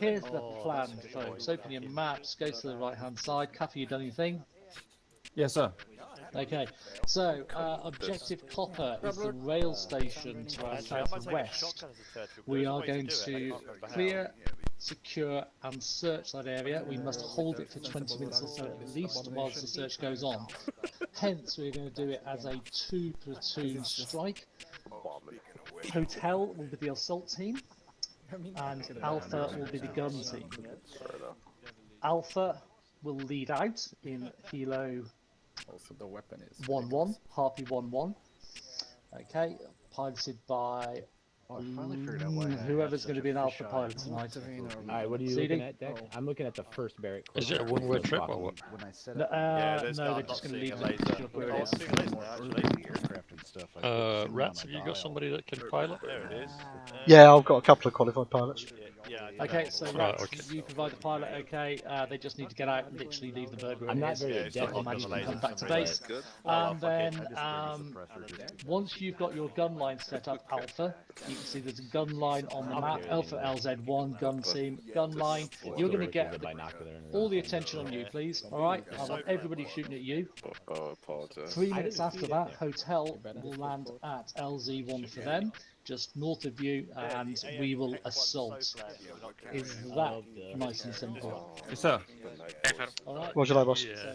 here's the plan, folks. Open your maps, go to the right-hand side. Cuffy, you done anything? Yes, sir. Okay, so objective Copper is the rail station to our southwest. We are going to clear, secure and search that area. We must hold it for 20 minutes or so at least whilst the search goes on. Hence, we're going to do it as a 2-platoon strike. Hotel will be the assault team, and Alpha will be the gun team. Alpha will lead out in Hilo Also, the weapon is 1-1, Harpy 1-1. Okay, piloted by whoever's going to be an Alpha pilot tonight. Alright, what are you looking at, Deck? I'm looking at the first barrack. Is it a one-way trip or what? No, they're just going to leave it where it is. Rats, have you got somebody that can pilot? There it is. Yeah, I've got a couple of qualified pilots. Okay, so Right, Rats, you provide the pilot, okay, they just need to get out and literally leave the burger. I'm not very adept on on management, come back to base. And then, once you've got your gun line set up, Alpha, you can see there's a gun line on the map, Alpha LZ1, gun team, gun line. You're going to get all the attention on you, please, alright? I want everybody shooting at you. 3 minutes after that, Hotel will land at LZ1 for them, just north of you, and we will assault. Is that nice and simple? Yes, sir. Alright. Roger that, boss. Yeah.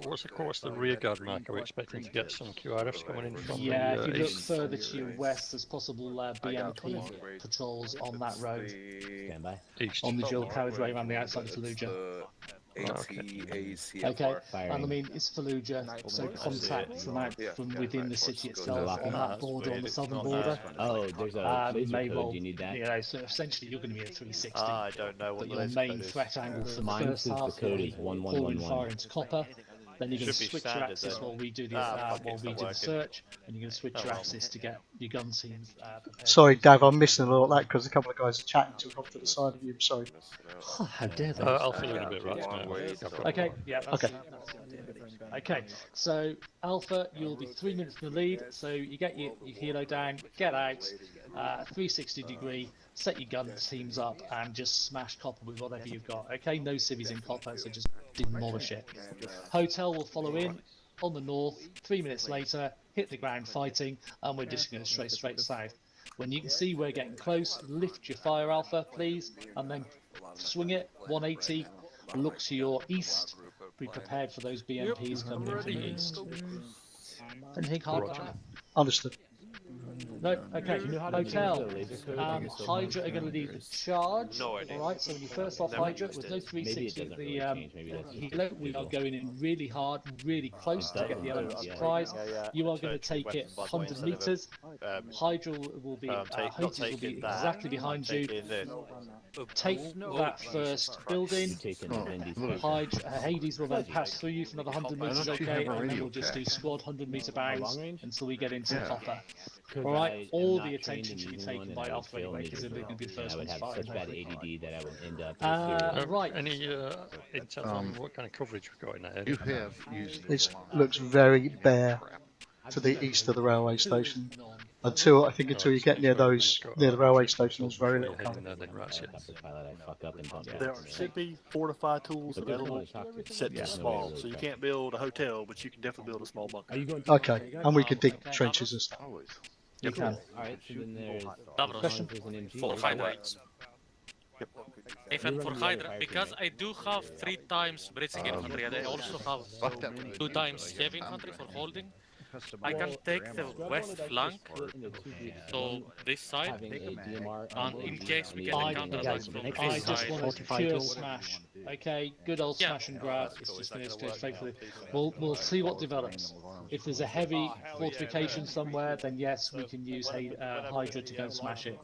What's the course the rear guard mark? Are we expecting to get some QRFs coming in from Yeah, the if you look east? further to your west, there's possible BMP patrols on that road, Stand by. East. on the dual carriageway around the outside of Fallujah. Okay, and I mean, it's Fallujah, so contact from within the city itself, on that border, on the southern border, Oh, there's a laser may code. well, Do you need that? you know, so essentially you're going to be at 360, I don't know what but the your laser main code is. threat angle for the Mine first says the half code will be is forward 1111. fire into Copper. Then you're going to Should be switch your standard, axis though. while we do the fuck it, while it's we not do the working. search, and you're going to switch your well. axis to get your gun teams prepared. Sorry, Dav, I'm missing a lot of that because a couple of guys are chatting to off to the side of you. Sorry. Oh, how dare they? I'll fill in a bit, Rats, mate. I've got- Okay, yeah. Okay. Okay, so Alpha, you'll be 3 minutes in the lead, so you get your helo down, get out, 360 degree, set your gun teams up, and just smash Copper with whatever you've got. Okay, no civvies in Copper, so just demolish it. Hotel will follow in on the north. 3 minutes later, hit the ground fighting, and we're just going to straight south. When you can see we're getting close, lift your fire, Alpha, please, and then swing it 180. Look to your east. Be prepared for those BMPs coming in from the east. Anything hard? Understood. No, okay. Hotel. Hydra are going to lead the charge. No idea. Alright, so when you first off Hydra, with no 360 at the helo, we are going in really hard, really close to get the element of surprise. You are going to take it 100 meters. Hydra will be, Hades will be exactly behind you. Take that first building. Hades will then pass through you for another 100 meters, okay, and then we'll just do squad 100-meter bounds until we get into Copper. Alright, all the attention should be taken by Alpha anyway, because they're going to be the first ones firing. Such bad ADD that I will end up. Right. Any intel on what kind of coverage we've got in that You area? have used It looks very bare to the east of the railway station. Until you get near the railway station, there's very little cover. There should be fortified tools available set to small, so you can't build a hotel, but you can definitely build a small bunker. Okay, and we can dig trenches and stuff. You can. Alright, so then there's Question? For Hydra. Even for Hydra, because I do have 3 times breaching infantry, and I also have 2 times heavy infantry for holding. I can take the west flank, so this side, and in case we get a counterattack from I this just side, want a pure smash. Okay, good old smash and grab. It's just going to go straight for the. We'll see what develops. If there's a heavy fortification somewhere, then yes, we can use Hydra to go and smash it.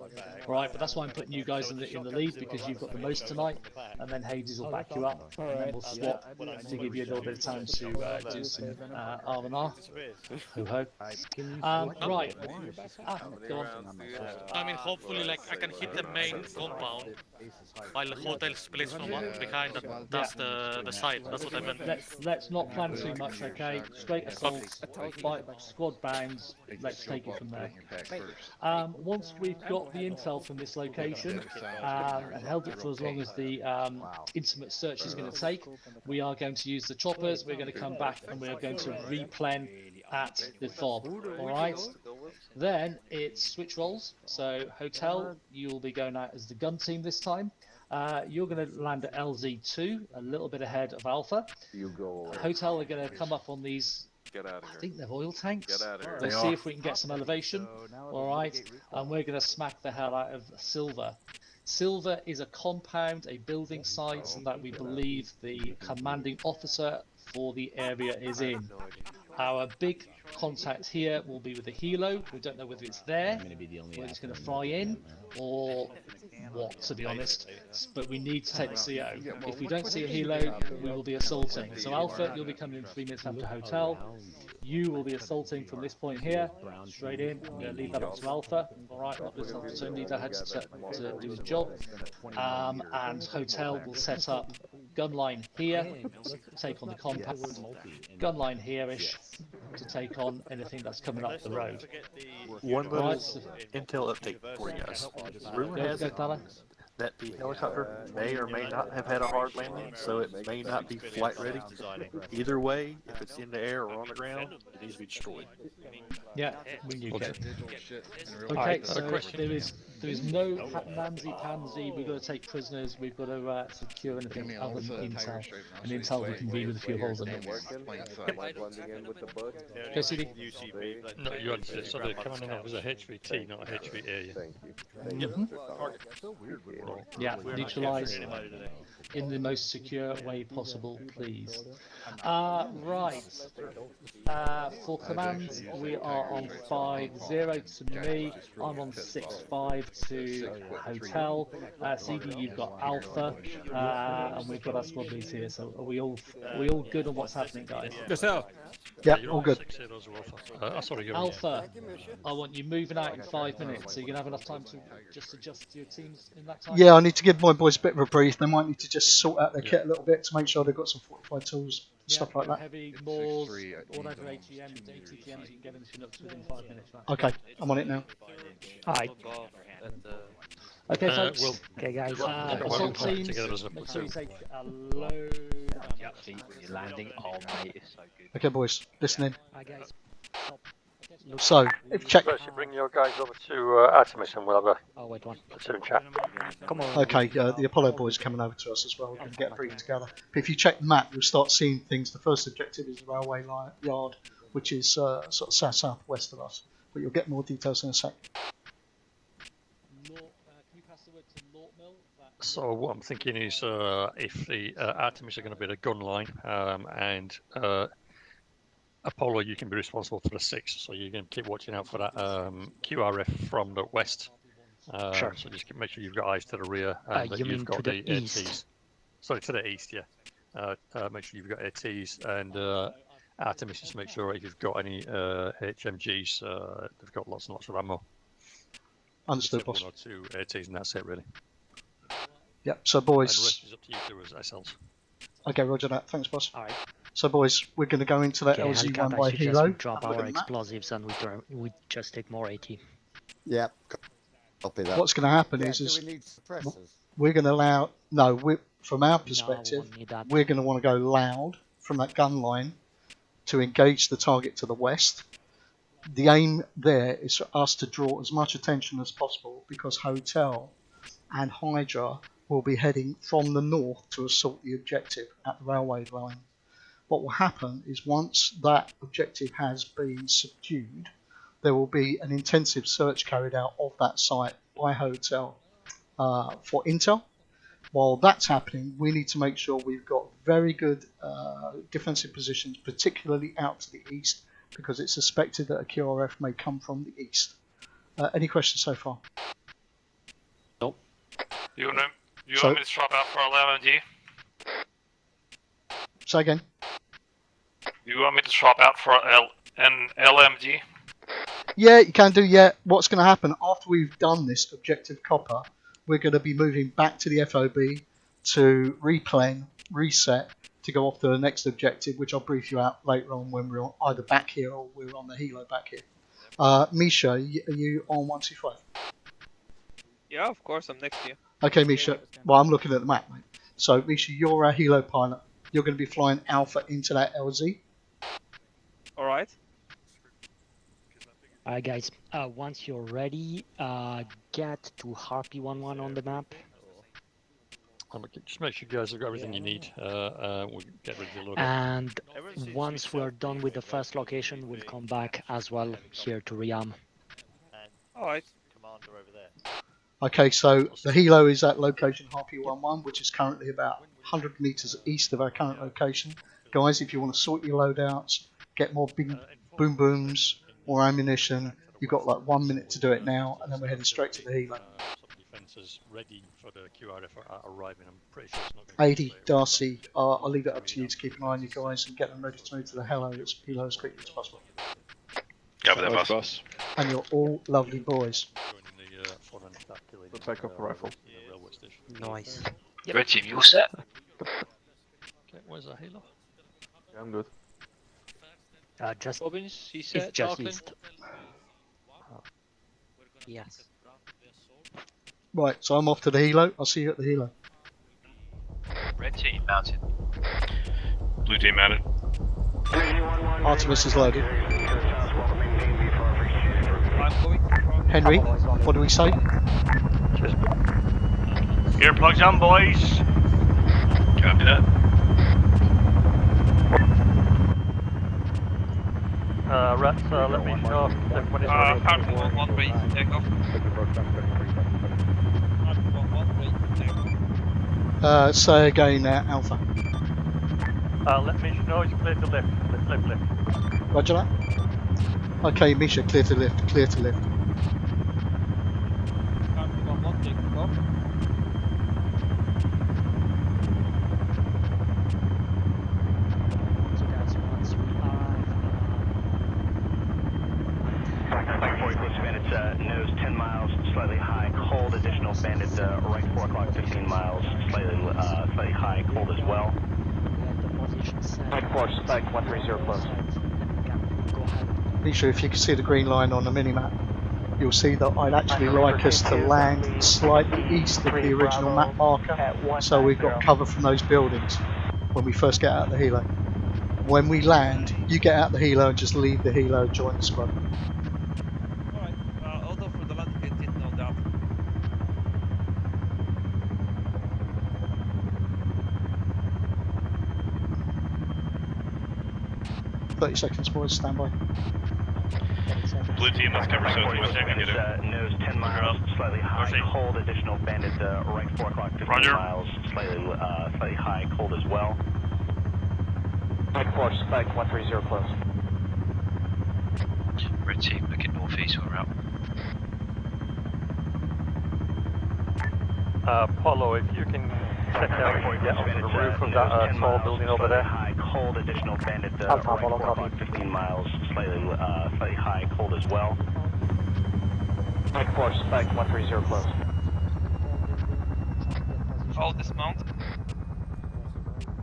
All right, but that's why I'm putting you guys in the lead, because you've got the most tonight, and then Hades will back you up, and then we'll swap to give you a little bit of time to do some R&R. Hoo ho. Right. Go on. I mean, hopefully, like, I can hit the main compound while the hotel splits from behind fine. That's the side. That's what I meant. Let's not plan too much, okay? Straight assaults, squad bounds. Let's take it from there. Once we've got the intel from this location and held it for as long as the intimate search is going to take, we are going to use the choppers. We're going to come back and we're going to replen at the fob. All right. Then it's switch roles. So hotel, you'll be going out as the gun team this time. You're going to land at LZ2, a little bit ahead of Alpha. Hotel are going to come up on these, I think they're oil tanks. We'll see if we can get some elevation. All right. And we're going to smack the hell out of Silver. Silver is a compound, a building site that we believe the commanding officer for the area is in. Our big contact here will be with the helo. We don't know whether it's there, whether it's going to fly in, or what, to be honest. But we need to take the CO. If we don't see a helo, we will be assaulting. So Alpha, you'll be coming in 3 minutes after hotel. You will be assaulting from this point here, straight in. I'm going to leave that up to Alpha. All right, not this Alpha, so need that to do his job. And hotel will set up gun line here to take on the compound, gun line here-ish to take on anything that's coming up the road. One little intel update for you guys. Rumor has it that the helicopter may or may not have had a hard landing, so it may not be flight ready. Either way, if it's in the air or on the ground, it needs to be destroyed. Yeah, we knew it. Okay, so there is no pansy. We've got to take prisoners. We've got to secure anything other than intel. And intel we can be with a few holes in it. Okay, CD. No, you understood. So the commanding officer is a HVT, not a HVA. Yeah, neutralise in the most secure way possible, please. Right. For command, we are on 5-0 to me. I'm on 6-5 to hotel. CD, you've got Alpha, and we've got our squad leads here. So are we all good on what's happening, guys? Yes, sir. Yeah, You're all on good. 6-0 as well. Sorry, you're Alpha, I want you moving out in 5 minutes, so you're going to have enough time to just adjust your teams in that time? Yeah, I need to give my boys a bit of a brief. They might need to just sort out their kit a little bit to make sure they've got some fortified tools, stuff like that. Heavy, Moors, whatever ATMs, ATTMs, you can get anything up to within 5 minutes. Right? Okay, I'm on it now. Alright. Okay, folks. Okay, guys. Assault teams, together as a make sure you take a load. Landing on me is so good. Okay, boys, listening. Hi, guys. So, check. First, you bring your guys over to Artemis and we'll have Oh, wait one. a soon chat. Come on. Okay, the Apollo boys are coming over to us as well. We're going to get a brief together. But if you check the map, you'll start seeing things. The first objective is the railway yard, which is sort of south-southwest of us. But you'll get more details in a sec. Can you pass the word to Lort Mill? So what I'm thinking is if the Artemis are going to be the gun line and Apollo, you can be responsible for the 6, so you can keep watching out for that QRF from the west. Sure. So just make sure you've got eyes to the rear and that you mean you've got to the ATs. east? Sorry, to the east, yeah. Make sure you've got ATs and Artemis, just make sure if you've got any HMGs, they've got lots and lots of ammo. Understood, Just boss. 1 or 2 ATs and that's it, really. Yep, so And the boys. rest is up to you two as SLs. Okay, roger that. Thanks, boss. Alright. So, boys, we're going to go into that Okay, LZ1 helicopter, by I suggest we Hilo. drop Have a look our at the map. explosives and we just take more AT. Yep. Copy that. What's going to happen Yeah, is do we need suppressors? we're going to allow. No, from our perspective, won't need that. we're going to want to go loud from that gun line to engage the target to the west. The aim there is for us to draw as much attention as possible because Hotel and Hydra will be heading from the north to assault the objective at the railway line. What will happen is once that objective has been subdued, there will be an intensive search carried out of that site by Hotel for intel. While that's happening, we need to make sure we've got very good defensive positions, particularly out to the east, because it's suspected that a QRF may come from the east. Any questions so far? Nope. You want me to swap out for LMG? Say again. You want me to swap out for an LMG? Yeah, you can do. Yeah, what's going to happen after we've done this objective copper? We're going to be moving back to the FOB. to replan, reset, to go off to the next objective, which I'll brief you out later on when we're either back here or we're on the helo back here. Misha, are you on 125? Yeah, of course, I'm next to you. Okay, Misha. Well, I'm looking at the map, mate. So, Misha, you're a helo pilot. You're going to be flying Alpha into that LZ. Alright. Alright, guys. Once you're ready, get to Harpy 11 on the map. Just make sure you guys have got everything you need. We'll get ready to load up. And once we're done with the first location, we'll come back as well here to Riam. Alright. Okay, so the helo is at location Harpy 11, which is currently about 100 meters east of our current location. Guys, if you want to sort your loadouts, get more big boom booms, more ammunition, you've got like 1 minute to do it now, and then we're heading straight to the helo. Ready for the QRF arriving. I'm pretty sure it's not going to 80, Darcy, I'll leave it up to you to keep an eye on you guys and get them ready to move to the helo as quickly as possible. Copy that, boss. And you're all lovely boys. The backup rifle. Nice. Yep. Red team, you all set? Okay, where's the helo? Yeah, I'm good. Just Robbins, he it's said just Darkland. east. Yes. Right, so I'm off to the helo. I'll see you at the helo. Red team mounted. Blue team mounted. Artemis is loaded. I'm going to Henry, what do we say? Earplugs on, boys. Copy that. Rats, let me know if everybody's ready. Harpy 1 ready to take off. Harpy 1 ready to take off. Say again, Alpha. Let me know it's clear to lift. Lift. Roger that. Okay, Misha, clear to lift, clear to lift. Harpy 1 taking off. So guys, once we arrive, Bandits, nose 10 miles, slightly high, cold, additional bandits, right 4 o'clock, 15 miles, slightly high, cold as well. get the position set. Right 4, spike 130 close. Go ahead. Misha, if you can see the green line on the minimap, you'll see that I'd actually like us to land slightly east of the original map marker, so we've got cover from those buildings when we first get out of the helo. When we land, you get out the helo and just leave the helo, join the squad. Alright, although for the landing it didn't know that. .30 seconds, boys, stand by. Blue team, let's cover south west. Nose 10 miles, slightly high, cold, additional bandits, right 4 o'clock, 15 miles, slightly high, cold as well. Right 4, spike 130 close. Red team looking northeast when we're out. Apollo, if you can check out and get onto the roof of that tall building over there. High, cold, additional bandits, right 4 o'clock, 15 miles, slightly high, cold as well. Right 4, spike 130 close. All dismount.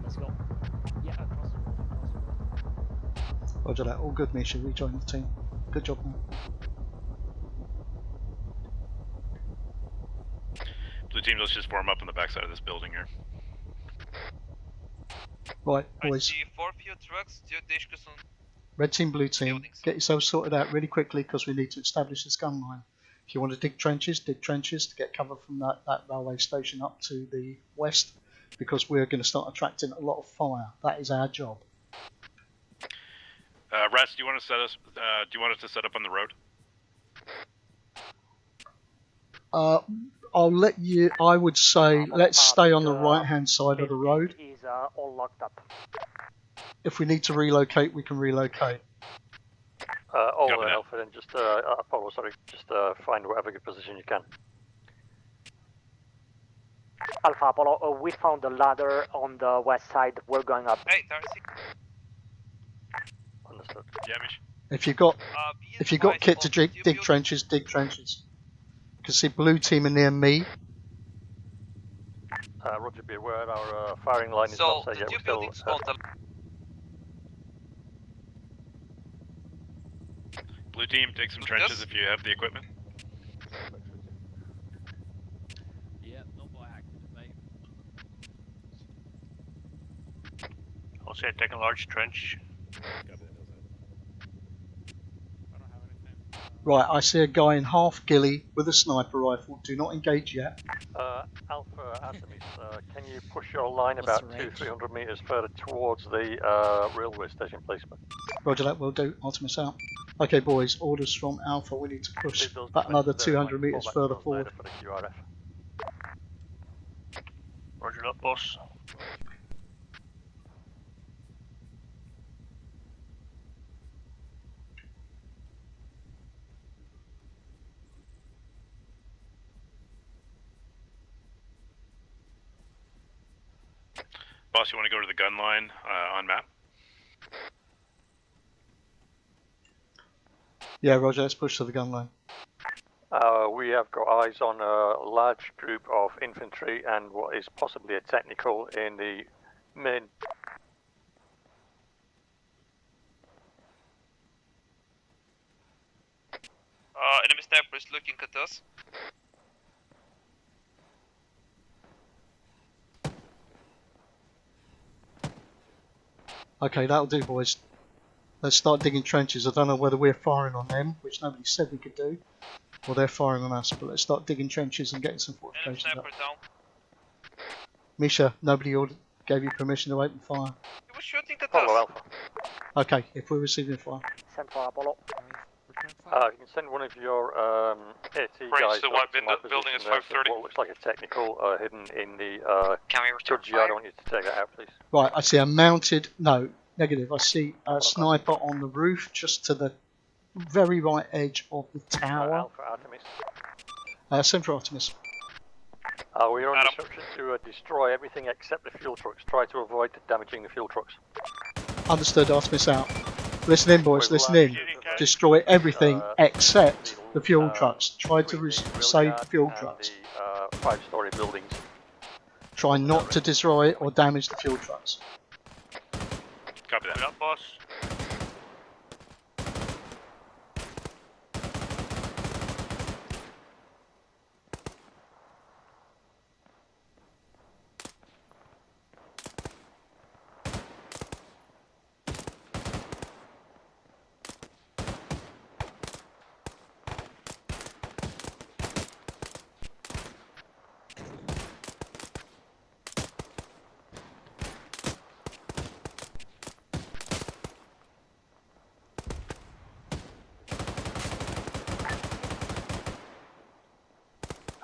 Let's go. Yeah, across the road. Roger that, all good, Misha, rejoin the team. Good job, man. Blue team, let's just form up on the backside of this building here. Right, I boys. see 4 fuel trucks, 2 discussion. Red team, blue team, get yourselves sorted out really quickly because we need to establish this gun line. If you want to dig trenches to get cover from that railway station up to the west, because we're going to start attracting a lot of fire. That is our job. Rats, do you want to set us? Do you want us to set up on the road? I'll let you. I would say let's stay on the right-hand side of the road. Is all locked up. If we need to relocate, we can relocate. Alpha, then just Apollo, sorry, just find whatever good position you can. Alpha Apollo, we found a ladder on the west side. We're going up. Hey, Darcy. Understood. Yeah, Mish. If you've got kit to dig trenches, dig trenches. You can see blue team are near me. Roger, be aware our firing line is not set yet. We're still. Blue team, take some trenches if you have the equipment. Yeah, no boy active, mate. I'll say take a large trench. Right, I see a guy in half ghillie with a sniper rifle. Do not engage yet. Alpha Artemis, can you push your line about 200-300 meters further towards the railway station, please? Roger that, will do. Artemis out. Okay, boys, orders from Alpha. We need to push that another 200 meters further forward. For the QRF. Roger that, boss. Boss, you want to go to the gun line on map? Yeah, Roger, let's push to the gun line. We have got eyes on a large group of infantry and what is possibly a technical in the main. Enemy sniper is looking at us. Okay, that'll do, boys. Let's start digging trenches. I don't know whether we're firing on them, which nobody said we could do, or they're firing on us, but let's start digging trenches and getting some fortifications up. Misha, nobody gave you permission to open fire. He was shooting at us. Okay, if we're receiving fire. Send fire, Apollo. You can send one of your AT guys to what building is 530. What looks like a technical hidden in the judge yard. I want you to take that out, please. Right, I see a mounted, no, negative. I see a sniper on the roof just to the very right edge of the tower. Alpha Artemis. Send for Artemis. We are on instruction to destroy everything except the fuel trucks. Try to avoid damaging the fuel trucks. Understood, Artemis out. Listen in, boys, listen in. Destroy everything except the fuel trucks. Try to save the fuel trucks. The 5-story buildings. Try not to destroy or damage the fuel trucks. Copy that. Boss.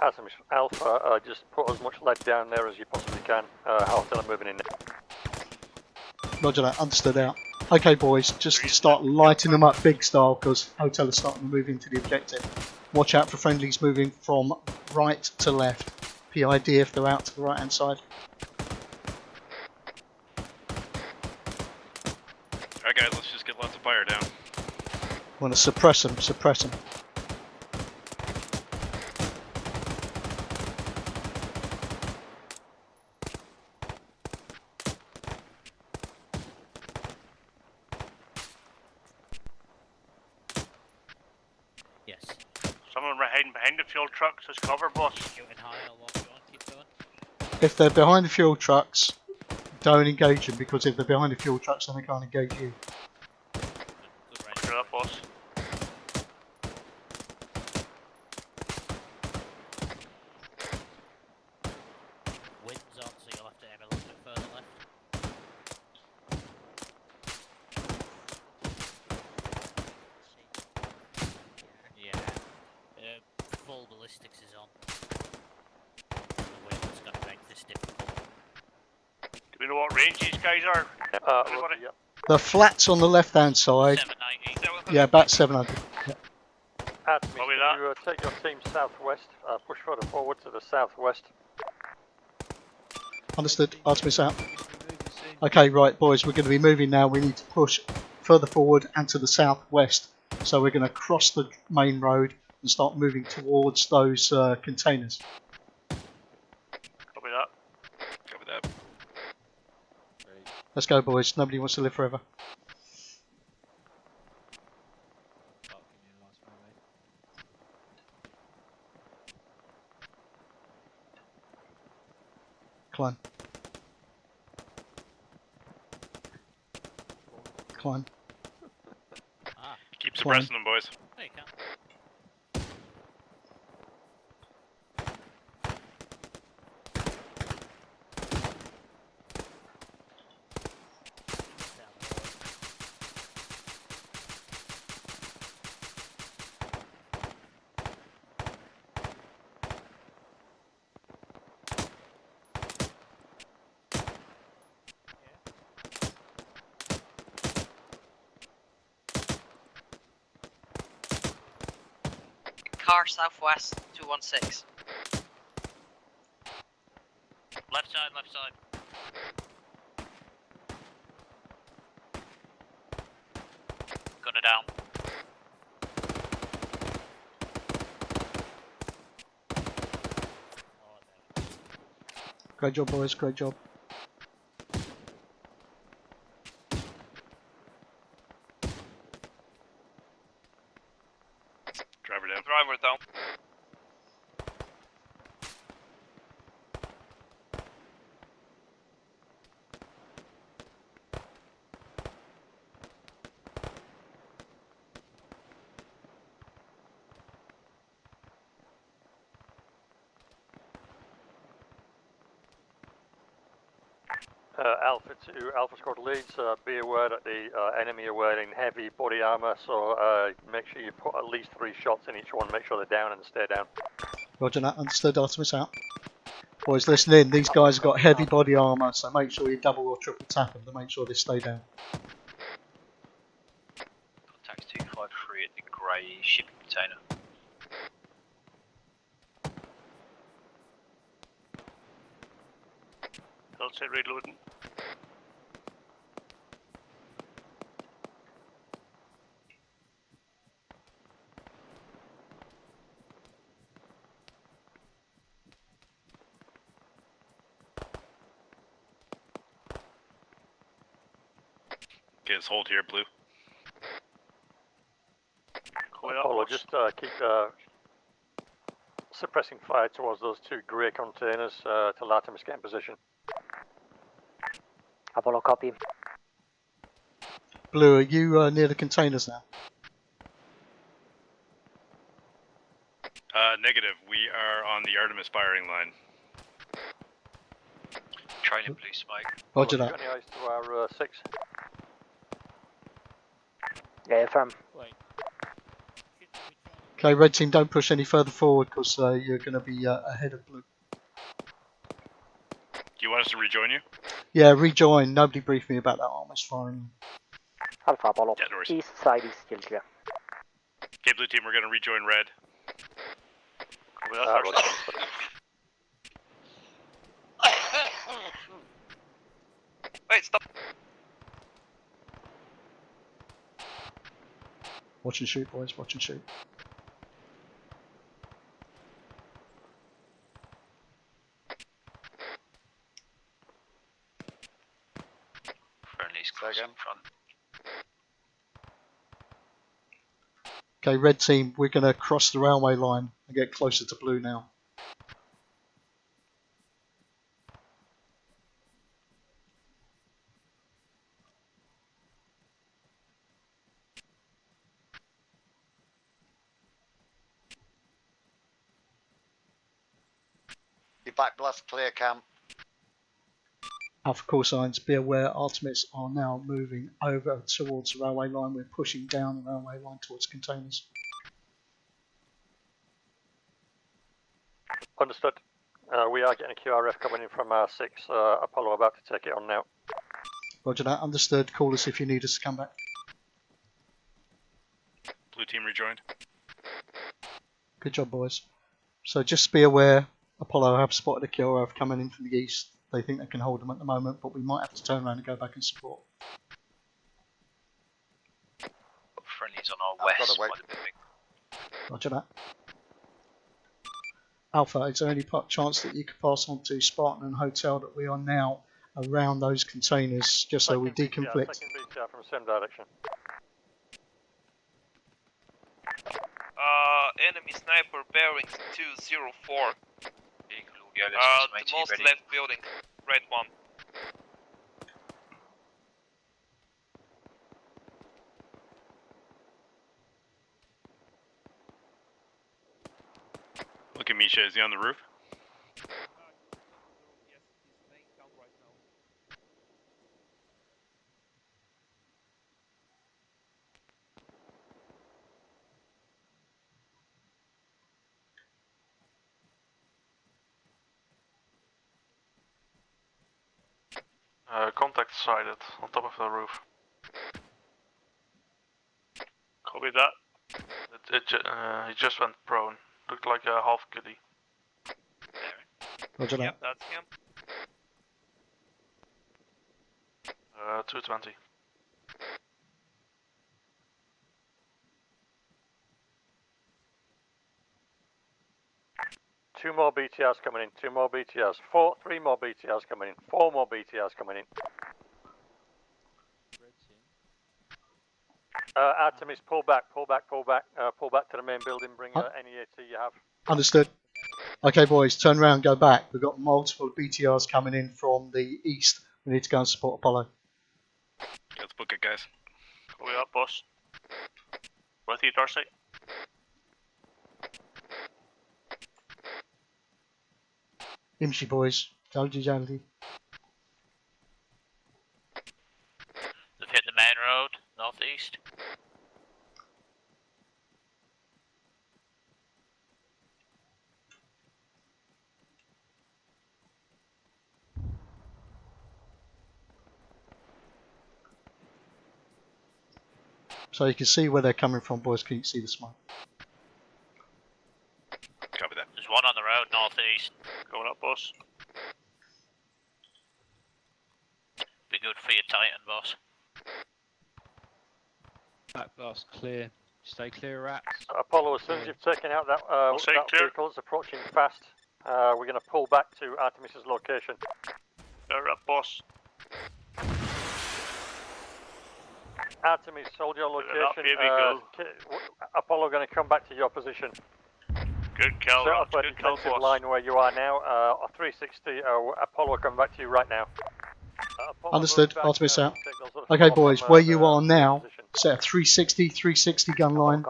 Artemis Alpha, just put as much lead down there as you possibly can. Hotel are moving in there. Roger that, understood out. Okay, boys, just start lighting them up big style because Hotel is starting to move into the objective. Watch out for friendlies moving from right to left. PID if they're out to the right hand side. Alright guys, let's just get lots of fire down. Want to suppress them, suppress them. Yes. Someone hiding behind the fuel trucks as cover, boss. Shooting high, I'll walk you on, keep going. If they're behind the fuel trucks, don't engage them because if they're behind the fuel trucks then they can't engage you. Roger that, boss. Wind's on, so you'll have to aim a little bit further left. Yeah. Full ballistics is on. The wind's going to make this difficult. Do we know what range these guys are? Everybody? Yeah. The flats on the left hand side, 790. yeah, about 700. Yeah. Artemis, can you take your team southwest, push further forward to the southwest. Understood, Artemis out. Okay, right, boys, we're going to be moving now. We need to push further forward and to the southwest. So we're going to cross the main road and start moving towards those containers. Copy that. Let's go, boys. Nobody wants to live forever. Climb. Climb. Keep suppressing them, boys. There you go. Car southwest 216. Left side, left side. Gunner down. Great job, boys. Great job. Driver down. Driver down. Alpha to Alpha Squad leads, be aware that the enemy are wearing heavy body armor, so make sure you put at least 3 shots in each one, make sure they're down and stay down. Roger that. Understood. Artemis out. Boys, listen in. These guys have got heavy body armour, so make sure you double or triple tap them to make sure they stay down. Contacts 253 at the grey shipping container. Outside reloading. Okay, let's hold here, Blue. Apollo, just keep suppressing fire towards those 2 grey containers till Artemis get in position. Apollo, copy. Blue, are you near the containers now? Negative. We are on the Artemis firing line. Training blue smoke. Roger Apollo, that. you got any eyes to our 6? Yeah, firm. Okay, red team, don't push any further forward because you're going to be ahead of blue. Do you want us to rejoin you? Yeah, rejoin. Nobody briefed me about that Artemis firing. Alpha Apollo. Yeah, no worries. East side is still clear. Okay, Blue team, we're going to rejoin red. Wait, stop. Watch and shoot, boys. Watch and shoot. Friendly's close in front. Okay, red team, we're going to cross the railway line and get closer to blue now. Your back blast clear, Cam. Alpha call signs, be aware Artemis are now moving over towards the railway line. We're pushing down the railway line towards containers. Understood. We are getting a QRF coming in from our 6. Apollo about to take it on now. Roger that. Understood. Call us if you need us to come back. Blue team rejoined. Good job, boys. So just be aware, Apollo have spotted a QRF coming in from the east. They think they can hold them at the moment, but we might have to turn around and go back and support. Friendly's on our west. Roger that. Alpha, is there any chance that you could pass on to Spartan and Hotel that we are now around those containers just so we deconflict. Second BTR from the same direction. Enemy sniper bearing 204. Yeah, The most left building, red one. Look at Misha, is he on the roof? Contact sighted on top of the roof. Copy that. He just went prone. Looked like a half goodie. Roger that. Yep, that's him. 220. Two more BTRs coming in. 2 more BTRs. 3 more BTRs coming in. 4 more BTRs coming in. Artemis, pull back to the main building. Bring any AT you have. Understood. Okay, boys, turn around, go back. We've got multiple BTRs coming in from the east. We need to go and support Apollo. Let's book it, guys. Copy up, boss. With you, Darcy. Imshi, boys. Jaldi, jaldi. They've hit the main road, northeast. So you can see where they're coming from, boys. Can you see the smoke? Copy that. There's one on the road, northeast. Going up, boss. Be good for your Titan, boss. Back blast clear. Stay clear, rats. Apollo, as soon as you've taken out that, that vehicle that's approaching fast, we're going to pull back to Artemis's location. They're up, boss. Artemis, hold your location. Here we go. Apollo going to come back to your position. Good call, Set Rob. up a Good call, defensive boss. line where you are now. 360, Apollo coming back to you right now. Understood. Artemis out. Okay, boys, where you are now, set a 360 gun line.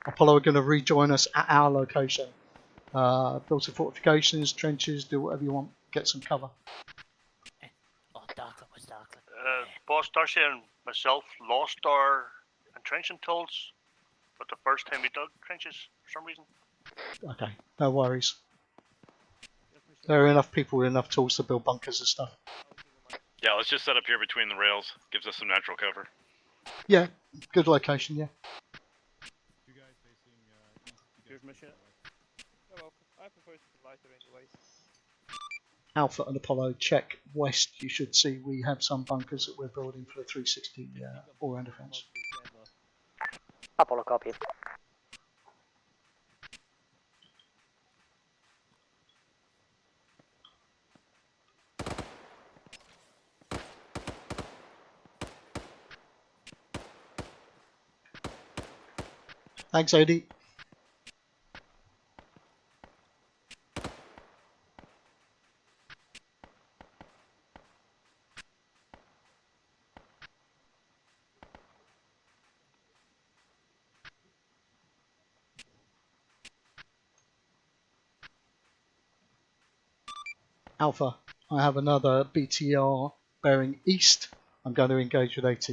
Apollo are going to rejoin us at our location. Build some fortifications, trenches, do whatever you want. Get some cover. Oh, Darklet was Darklet. Boss, Darcy and myself lost our entrenching tools, but the first time we dug trenches for some reason. Okay, no worries. There are enough people with enough tools to build bunkers and stuff. Yeah, let's just set up here between the rails. Gives us some natural cover. Yeah, good location, yeah. Here's my shit. You're welcome. I prefer to be lighter anyways. Alpha and Apollo, check west. You should see we have some bunkers that we're building for the 360 all-round defense. Apollo, copy. Thanks, Odie. Alpha, I have another BTR bearing east. I'm going to engage with AT.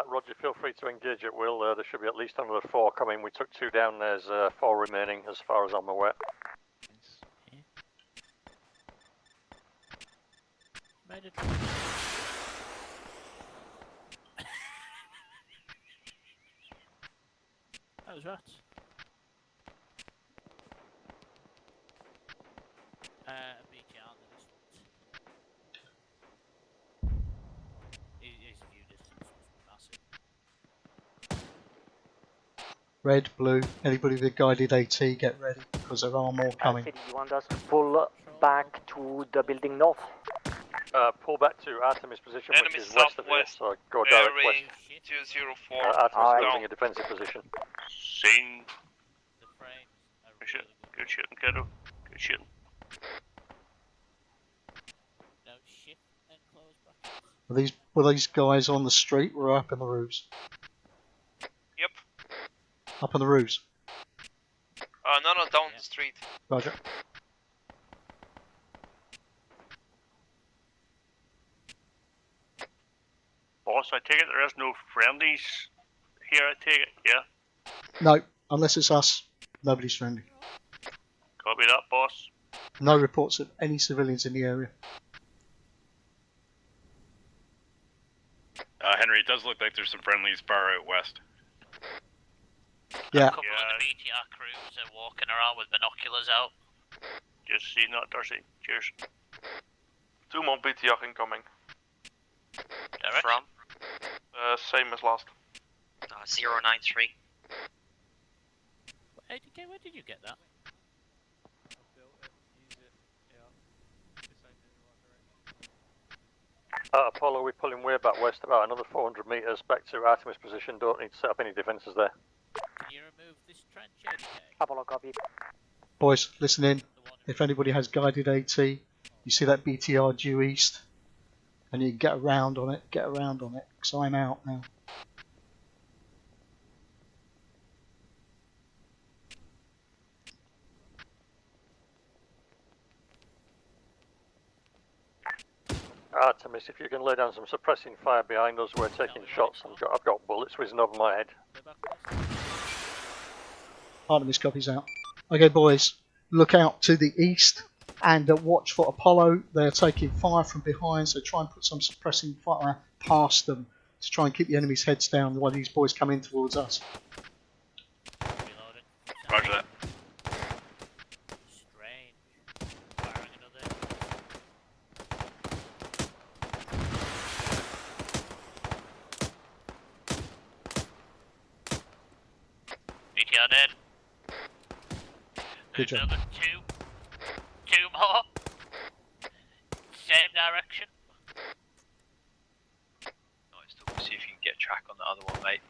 Roger, feel free to engage at will. There should be at least another 4 coming. We took 2 down, there's 4 remaining as far as I'm aware. Made it. That was rats. BTR on the distance. His view distance was massive. Red, blue, anybody with a guided AT, get ready because there are more coming. You want us to pull back to the building north? Pull back to Artemis position, Enemy which is west of here, southwest. so go direct Bearing west. 204. Artemis is holding a defensive position. Seen. The frames are Good shit. really Good shooting, kiddo. Good shooting. No shift and close brackets. Were these guys on the street or up in the roofs? Yep. Up on the roofs. No, down the street. Roger. Boss, I take it there is no friendlies here, I take it, yeah? No, unless it's us, nobody's friendly. Copy that, boss. No reports of any civilians in the area. Henry, it does look like there's some friendlies far out west. Yeah. A couple of the BTR crews are walking around with binoculars out. Just seen that, Darcy. Cheers. 2 more BTR incoming. Derek? From? Same as last. 093. ADK, where did you get that? Apollo, we're pulling way back west, about another 400 metres back to Artemis position. Don't need to set up any defences there. Can you remove this trench, ADK? Apollo, copy. Boys, listen in. If anybody has guided AT, you see that BTR due east, and you get around on it, because I'm out now. Artemis, if you can lay down some suppressing fire behind us, we're taking shots. I've got bullets whizzing over my head. Artemis copies out. Okay, boys, look out to the east and watch for Apollo. They're taking fire from behind, so try and put some suppressing fire past them to try and keep the enemy's heads down while these boys come in towards us. Roger that. BTR dead. Good There's job. another two more. Same direction. Nice, we'll see if you can get a track on the other one, mate.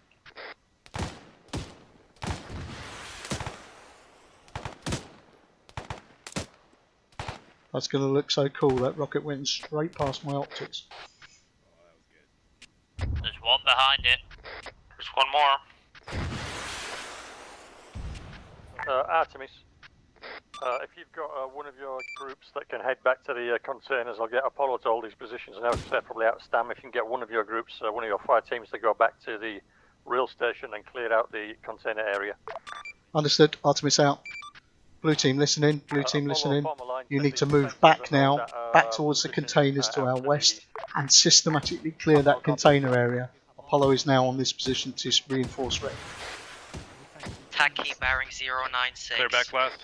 That's going to look so cool. That rocket went straight past my optics. There's one behind it. There's one more. Artemis, if you've got one of your groups that can head back to the containers, I'll get Apollo to hold these positions now because they're probably out of stam. If you can get one of your groups, one of your fire teams to go back to the rail station and clear out the container area. Understood. Artemis out. Blue team, listen in. Blue team, listen in. You need to move back now, back towards the containers to our west, and systematically clear that container area. Apollo is now on this position to reinforce ready. Tacky bearing 096. Clear back last.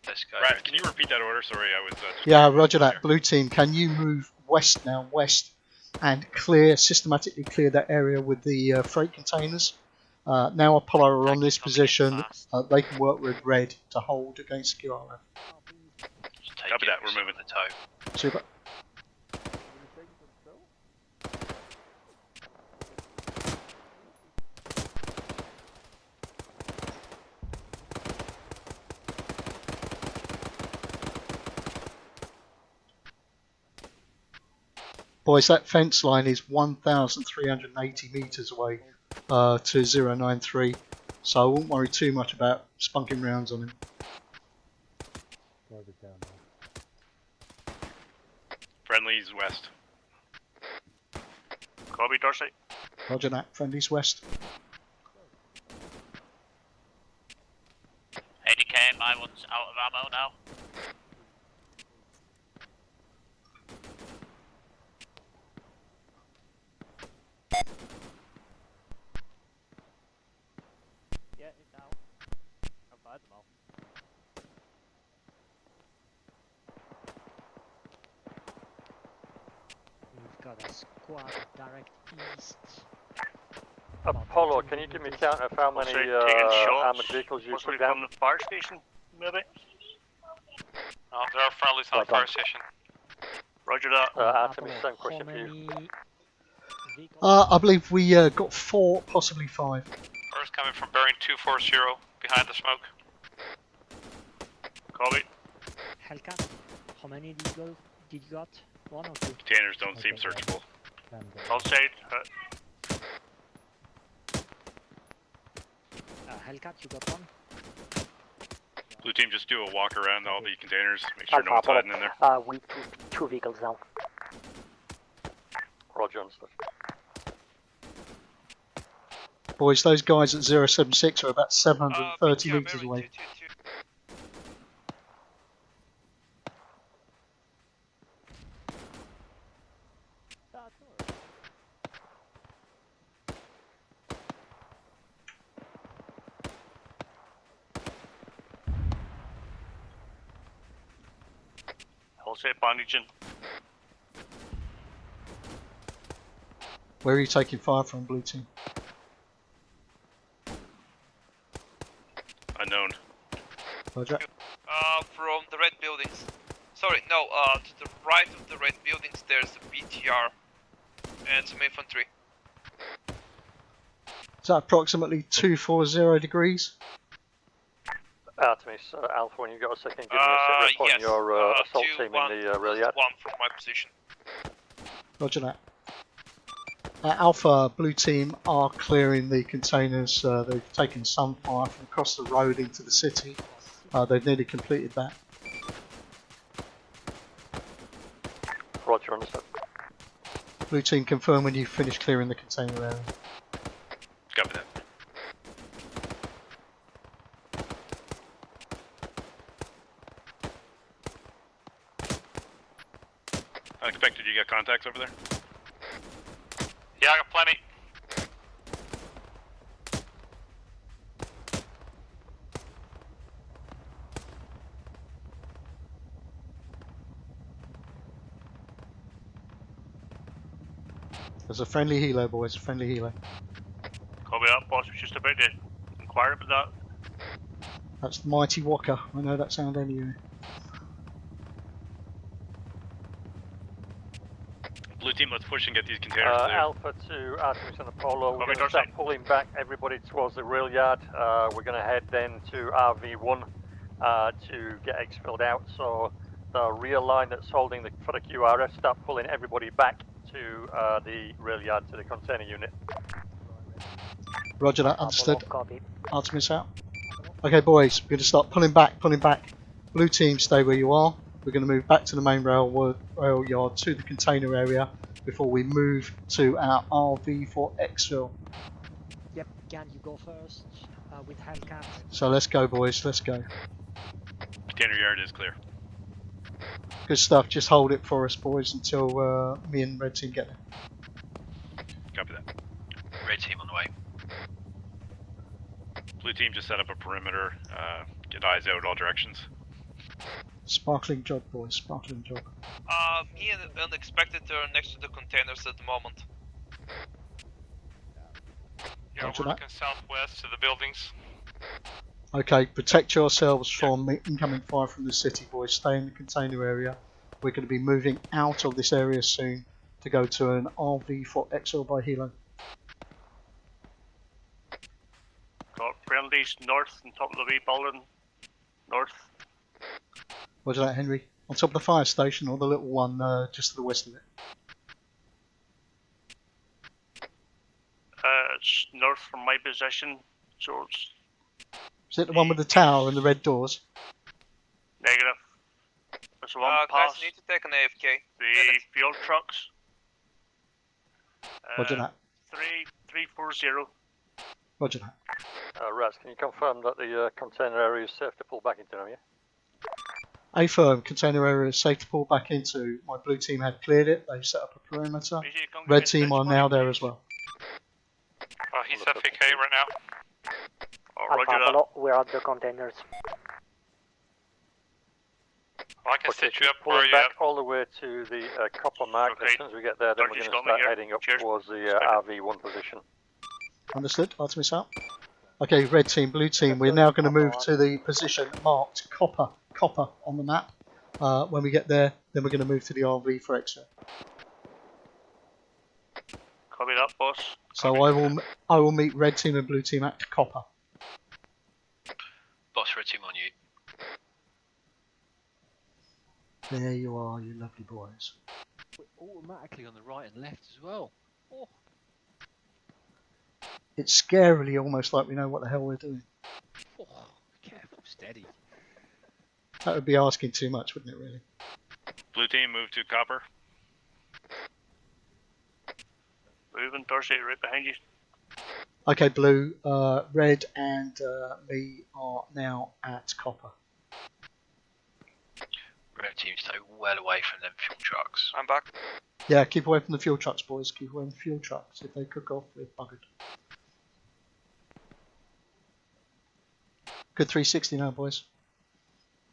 Let's go. Brad, can you repeat that order? Sorry, I was. Yeah, roger that. Blue team, can you move west now, west, and systematically clear that area with the freight containers? Now Apollo are on this position. They can work with red to hold against QRF. Copy that. We're moving the toe. Super. Boys, that fence line is 1,380 metres away to 093, so I won't worry too much about spunking rounds on him. Friendlies west. Copy, Darcy. Roger that. Friendlies west. ADK, my one's out of ammo now. Yeah, it's out. I've fired them all. We've got a squad direct east. Apollo, can you give me a count of how many taking shots, armored vehicles you possibly put down? from the fire station, maybe? There are friendlies on the fire station. Roger that. Artemis, same question for you. I believe we got 4, possibly 5. First coming from bearing 240, behind the smoke. Copy. Hellcat, how many did you got? 1 or 2? Containers don't seem searchable. Outside. Hellcat, you got 1? Blue team, just do a walk around all the containers, make sure no one's hiding in there. We two vehicles now. Roger, understood. Boys, those guys at 076 are about 730 metres away. All set bandaging. Where are you taking fire from, Blue team? Unknown. Roger. From the red buildings. Sorry, no, to the right of the red buildings there's a BTR and some infantry. Is that approximately 240 degrees? Artemis, Alpha, when you got a second, give me a sit rep on your assault team in the rail yard. 1 from my position. Roger that. Alpha, Blue team are clearing the containers. They've taken some fire from across the road into the city. They've nearly completed that. Roger, understood. Blue team, confirm when you finish clearing the container area. Copy that. Unexpected, you got contacts over there? Yeah, I got plenty. There's a friendly helo, boys, a friendly helo. Copy that, boss. Was just about to inquire about that. That's the mighty Walker. I know that sound anyway. Blue team, let's push and get these containers cleared. Alpha to Artemis and Apollo, we're going to start pulling back everybody towards the rail yard. We're going to head then to RV1 to get exfilled out. So the rear line that's holding for the QRF, start pulling everybody back to the rail yard, to the container unit. Roger that, understood. Artemis out. Okay boys, we're going to start pulling back, Blue team, stay where you are. We're going to move back to the main rail yard, to the container area, before we move to our RV for exfil. Yep, can you go first with Hellcat? So let's go boys, let's go. Container yard is clear. Good stuff, just hold it for us boys until me and Red team get there. Copy that. Red team on the way. Blue team, just set up a perimeter, get eyes out all directions. Sparkling job boys, sparkling job. Me and Unexpected are next to the containers at the moment. Yeah, we're looking southwest to the buildings. Okay, protect yourselves from incoming fire from the city boys, stay in the container area. We're going to be moving out of this area soon to go to an RV for exfil by helo. Got friendlies north on top of the wee building. North. Roger that, Henry. On top of the fire station, or the little one just to the west of it? It's north from my position, so it's... Is it the one with the tower and the red doors? Negative. There's one guys, past need to take an AFK. the field trucks. Roger that. 340. Roger that. Raz, can you confirm that the container area is safe to pull back into now, yeah? A firm, container area is safe to pull back into. My blue team had cleared it, they've set up a perimeter. Red team are now there as well. He's FAK right now. Alpha, we're at the containers. I can set you up where Pulling you back all the way to the copper mark. As soon as we get there, then we're going to start heading up towards the RV1 position. Understood. Artemis out. Okay, red team, blue team. We're now going to move to the position marked copper on the map. When we get there, then we're going to move to the RV for extra. Copy that, boss. So I will meet red team and blue team at copper. Boss, red team on you. There you are, you lovely boys. We're automatically on the right and left as well. Oh. It's scarily almost like we know what the hell we're doing. Oh, careful, steady. That would be asking too much, wouldn't it, really? Blue team, move to copper. Moving, Darcy, right behind you. Okay, blue, red and me are now at copper. Red team, stay well away from them fuel trucks. I'm back. Yeah, keep away from the fuel trucks, boys. Keep away from the fuel trucks. If they cook off, we're buggered. Good 360 now, boys.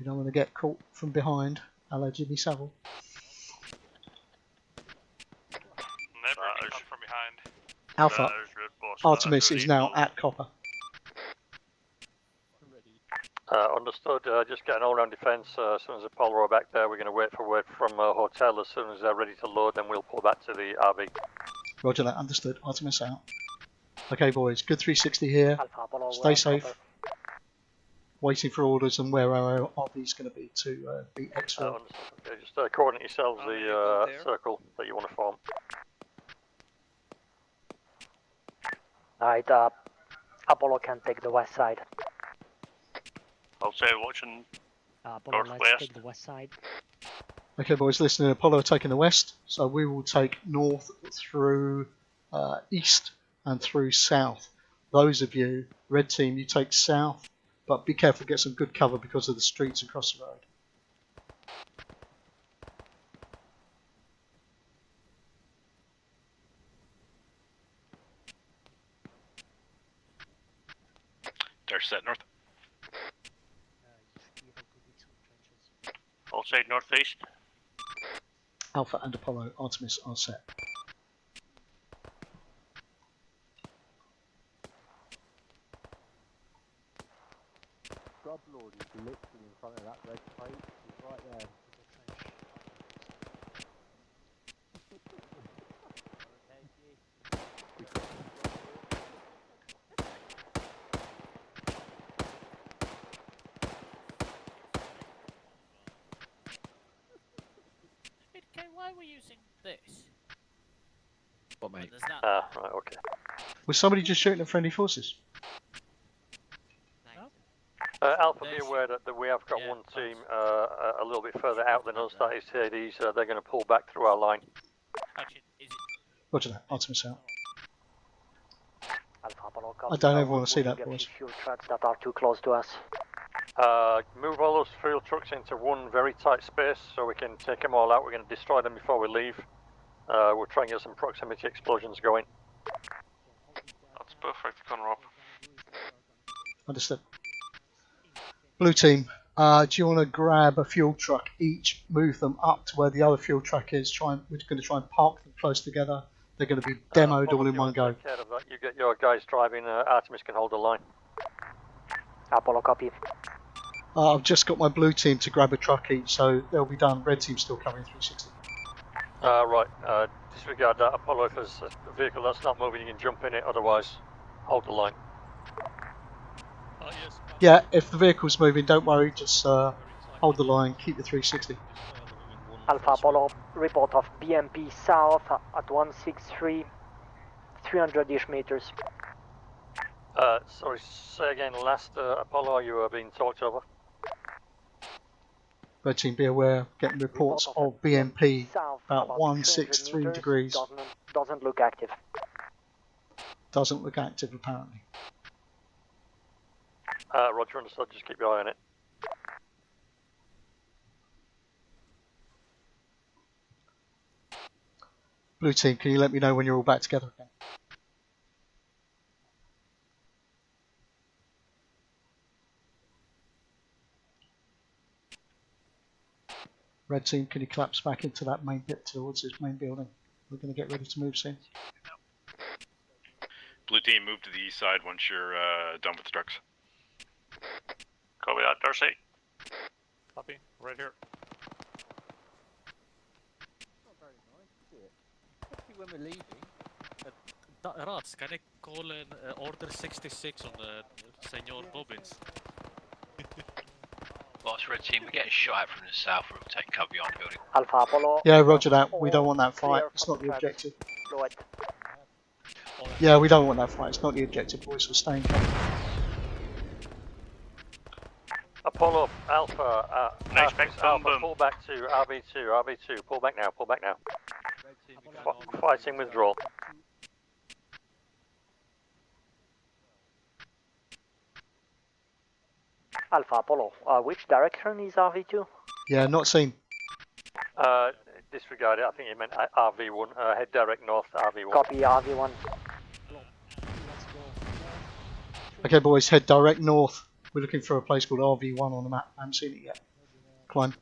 We don't want to get caught from behind, a la Jimmy Savile. Never get caught from behind. Alpha, Artemis is now at copper. Understood. Just get an all-round defence. As soon as Apollo are back there, we're going to wait for word from hotel. As soon as they're ready to load, then we'll pull back to the RV. Roger that, understood. Artemis out. Okay, boys, good 360 here. Stay safe. Waiting for orders and where our RV is going to be to beat X-Ray. Okay, just coordinate yourselves the circle that you want to form. Alright, Apollo can take the west side. I'll say watching Apollo, let's northwest. take the west side. Okay, boys, listen, Apollo are taking the west, so we will take north through east and through south. Those of you, red team, you take south, but be careful, get some good cover because of the streets across the road. They're set north. I'll say northeast. Alpha and Apollo, Artemis are set. God Lord, he's literally in front of that red plate. He's right there. Okay, why are we using this? What, mate? There's that. Right, okay. Was somebody just shooting at friendly forces? Alpha, be aware that we have got one team a little bit further out than us. That is Hades. They're going to pull back through our line. Roger that, Artemis out. Alpha, Apollo, I don't ever want to see that, boys. Fuel trucks that are too close to us. Move all those fuel trucks into one very tight space so we can take them all out. We're going to destroy them before we leave. We'll try and get some proximity explosions going. That's perfect, Conrob. Understood. Blue team, do you want to grab a fuel truck each, move them up to where the other fuel truck is? We're going to try and park them close together. They're going to be demoed all in one go. Take care of that. You get your guys driving. Artemis can hold the line. Apollo, copy. I've just got my blue team to grab a truck each, so they'll be done. Red team's still covering 360. Right. Disregard that. Apollo, if there's a vehicle that's not moving, you can jump in it. Otherwise, hold the line. Yes. Yeah, if the vehicle's moving, don't worry, just hold the line, keep the 360. Alpha, Apollo, report of BMP south at 163, 300-ish meters. Sorry, say again, last Apollo, you were being talked over. Red team, be aware, getting reports of BMP about 163 degrees. Doesn't look active. Doesn't look active, apparently. Roger, understood, just keep your eye on it. Blue team, can you let me know when you're all back together again? Red team, can you collapse back into that main bit towards this main building? We're going to get ready to move soon. Blue team, move to the east side once you're done with the trucks. Copy that, Darcy. Copy. Right here. Not very nice, is it? Especially when we're leaving. Rats, can I call an order 66 on Senor Bobbins? Boss, red team, we're getting shot at from the south. We'll take cover behind the building. Alpha Apollo. Yeah, roger that. We don't want that fight. It's not the objective. Yeah, we don't want that fight. It's not the objective, boys. We're staying calm. Apollo Alpha. Alpha, pull back to RV2. RV2, pull back now. Pull back now. Fighting withdrawal. Alpha Apollo, which direction is RV2? Yeah, not seen. Disregard it. I think you meant RV1. Head direct north to RV1. Copy RV1. Okay, boys, head direct north. We're looking for a place called RV1 on the map. I haven't seen it yet. Climb.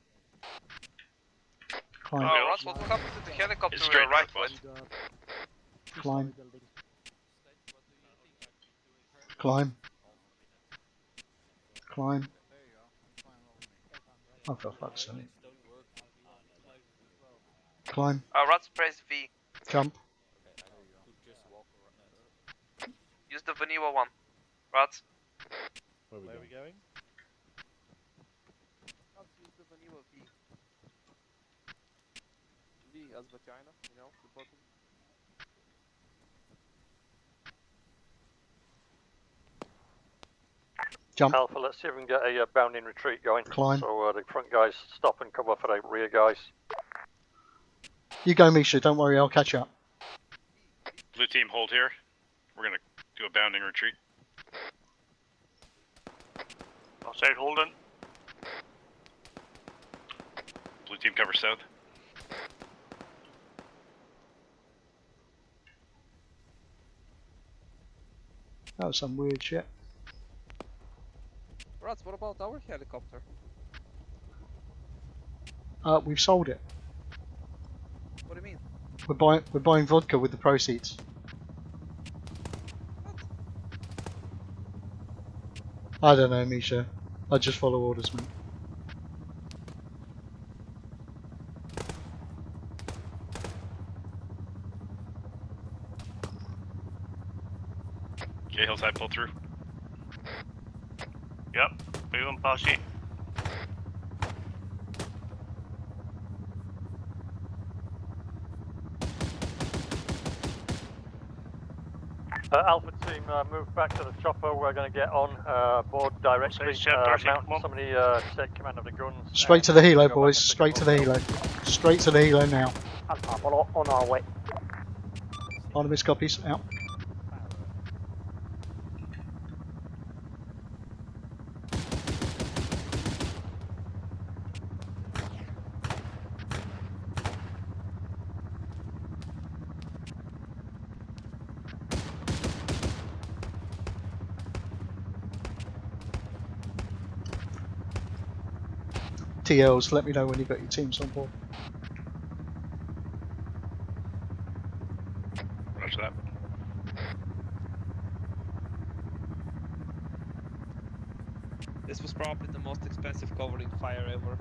Climb. Ross, what happened to the helicopter we were right with? Climb. Climb. Climb. Oh, for fuck's sake. Climb. Rats, press V. Jump. Use the vanilla one. Rats. Where are we going? Rats, use the vanilla V. V as vagina, you know, the bottom. Jump. Alpha, let's see if we can get a bounding retreat going. Climb. So the front guys stop and cover for the rear guys. You go, Misha. Don't worry, I'll catch up. Blue team, hold here. We're gonna do a bounding retreat. Outside Holden. Blue team, cover south. That was some weird shit. Rats, what about our helicopter? We've sold it. What do you mean? We're buying vodka with the proceeds. I don't know, Misha. I just follow orders, mate. Okay, hillside, pull through. Yep, moving past you. Alpha team, move back to the chopper. We're going to get on board directly. Mount somebody take command of the guns. Straight to the helo, boys. Straight to the helo. Straight to the helo now. Alpha Apollo on our way. Artemis copies. Out. TLs, let me know when you've got your teams on board. Roger that. This was probably the most expensive covering fire ever.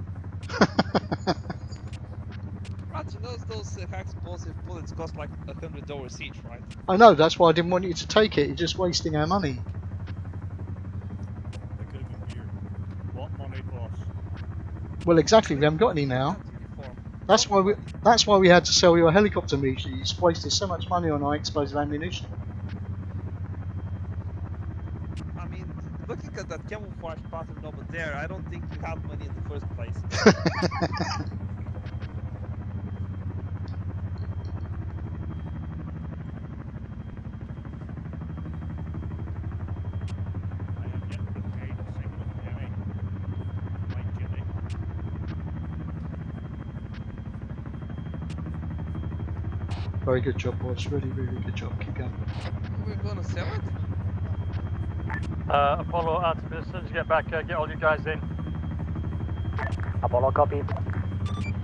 Rats, you know those explosive bullets cost like $100 each, right? I know, that's why I didn't want you to take it. You're just wasting our money. They could have been geared. What money, boss? Well, exactly. We haven't got any now. That's why we had to sell your helicopter, Misha. You wasted so much money on our explosive ammunition. I mean, looking at that camouflage pattern over there, I don't think you have money in the first place. Very good job, boys. Really, really good job. Keep going. We're gonna sell it? Apollo, Artemis, as soon as you get back, get all you guys in. Apollo copy.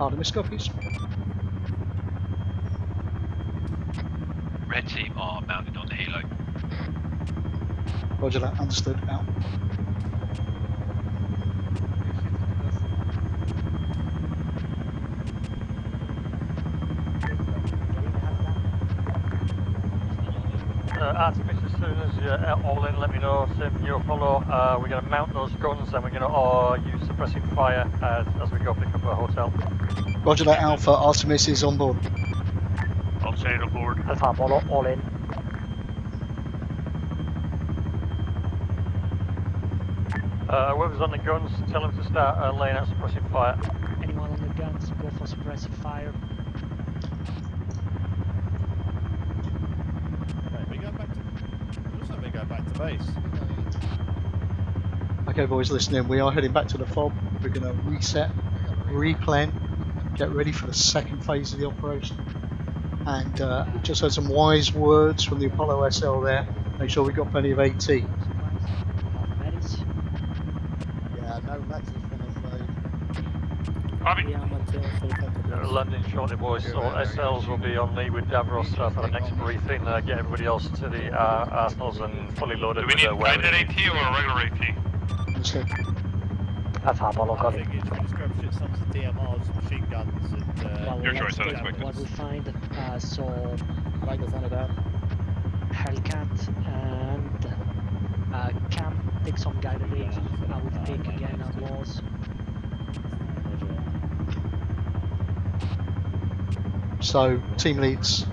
Artemis copies. Red team are mounted on the helo. Roger that, understood, out. Artemis, as soon as you're all in, let me know. Same for you, Apollo. We're going to mount those guns and we're going to use suppressing fire as we go pick up a hotel. Roger that, Alpha. Artemis is on board. Outside aboard. Alpha Apollo, all in. Whoever's on the guns, tell them to start laying out suppressing fire. Anyone on the guns, go for suppressive fire. Right, we go back to. It looks like we go back to base. Okay, boys, listen in. We are heading back to the fob. We're going to reset, replan, get ready for the second phase of the operation. And we just heard some wise words from the Apollo SL there. Make sure we've got plenty of AT. We have medis. Yeah, no matches from the side. Copy. Landing shortly, boys. So SLs will be on lead with Davros for the next briefing. Get everybody else to the arsenals and fully loaded. Do we need with guided AT or a regular AT? Understood. Alpha Apollo, I copy. think it's going to scrub shit some DMRs, machine guns, and. Well, your let's choice, take unexpected. what we find. So Flag the thunder down. Hellcat and Cam, take some guided AT. I will take again outlaws. So, team leads,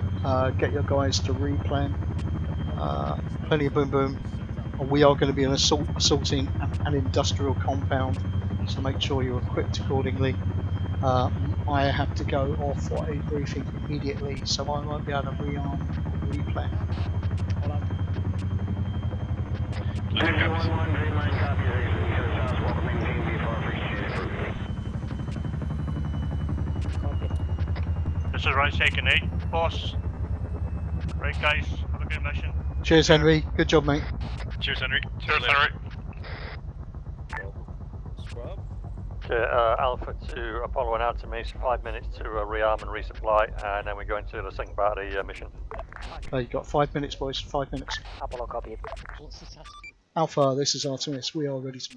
get your guys to replan. Plenty of boom boom. We are going to be assaulting an industrial compound, so make sure you're equipped accordingly. I have to go off for a briefing immediately, so I won't be able to rearm or replan. All out. This is right taking 8, boss. Right, guys, have a good mission. Cheers, Henry. Good job, mate. Cheers, Henry. Cheers, Henry. Scrub. Okay, Alpha to Apollo and Artemis, 5 minutes to rearm and resupply, and then we go into the second part of the mission. You've got 5 minutes, boys. 5 minutes. Apollo, copy. What's the task? Alpha, this is Artemis. We are ready to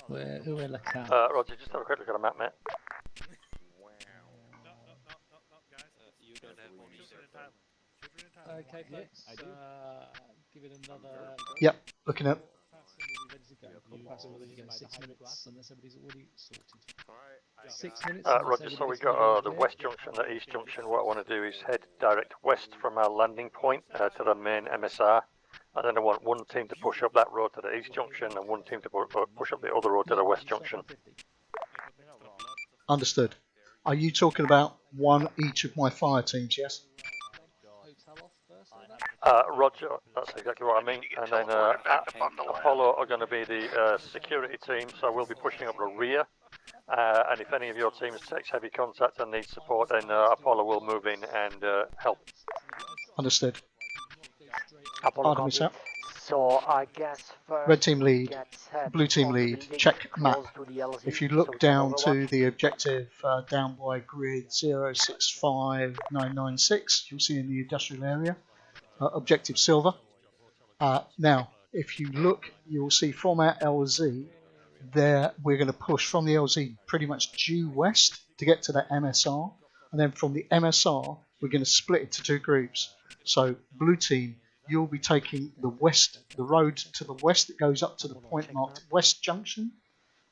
move. Who will look at? Roger, just have a quick look at the map, mate. You don't have money. Okay, let's give it another. Yep, looking at. We'll be ready to go. 6 minutes, unless everybody's already sorted. 6 minutes. Roger, so we got the west junction, the east junction. What I want to do is head direct west from our landing point to the main MSR. And then I want one team to push up that road to the east junction and one team to push up the other road to the west junction. Understood. Are you talking about one each of my fire teams, yes? Roger, that's exactly what I mean. And then Apollo are going to be the security team, so we'll be pushing up the rear. And if any of your teams takes heavy contact and needs support, then Apollo will move in and help. Understood. Apollo, Artemis out. So I guess first Red team lead, blue team lead, check map. If you look down to the objective down by grid 065996, you'll see in the industrial area, objective silver. Now, if you look, you'll see from our LZ, there we're going to push from the LZ pretty much due west to get to the MSR, and then from the MSR, we're going to split into two groups. So, blue team, you'll be taking the road to the west that goes up to the point marked West Junction.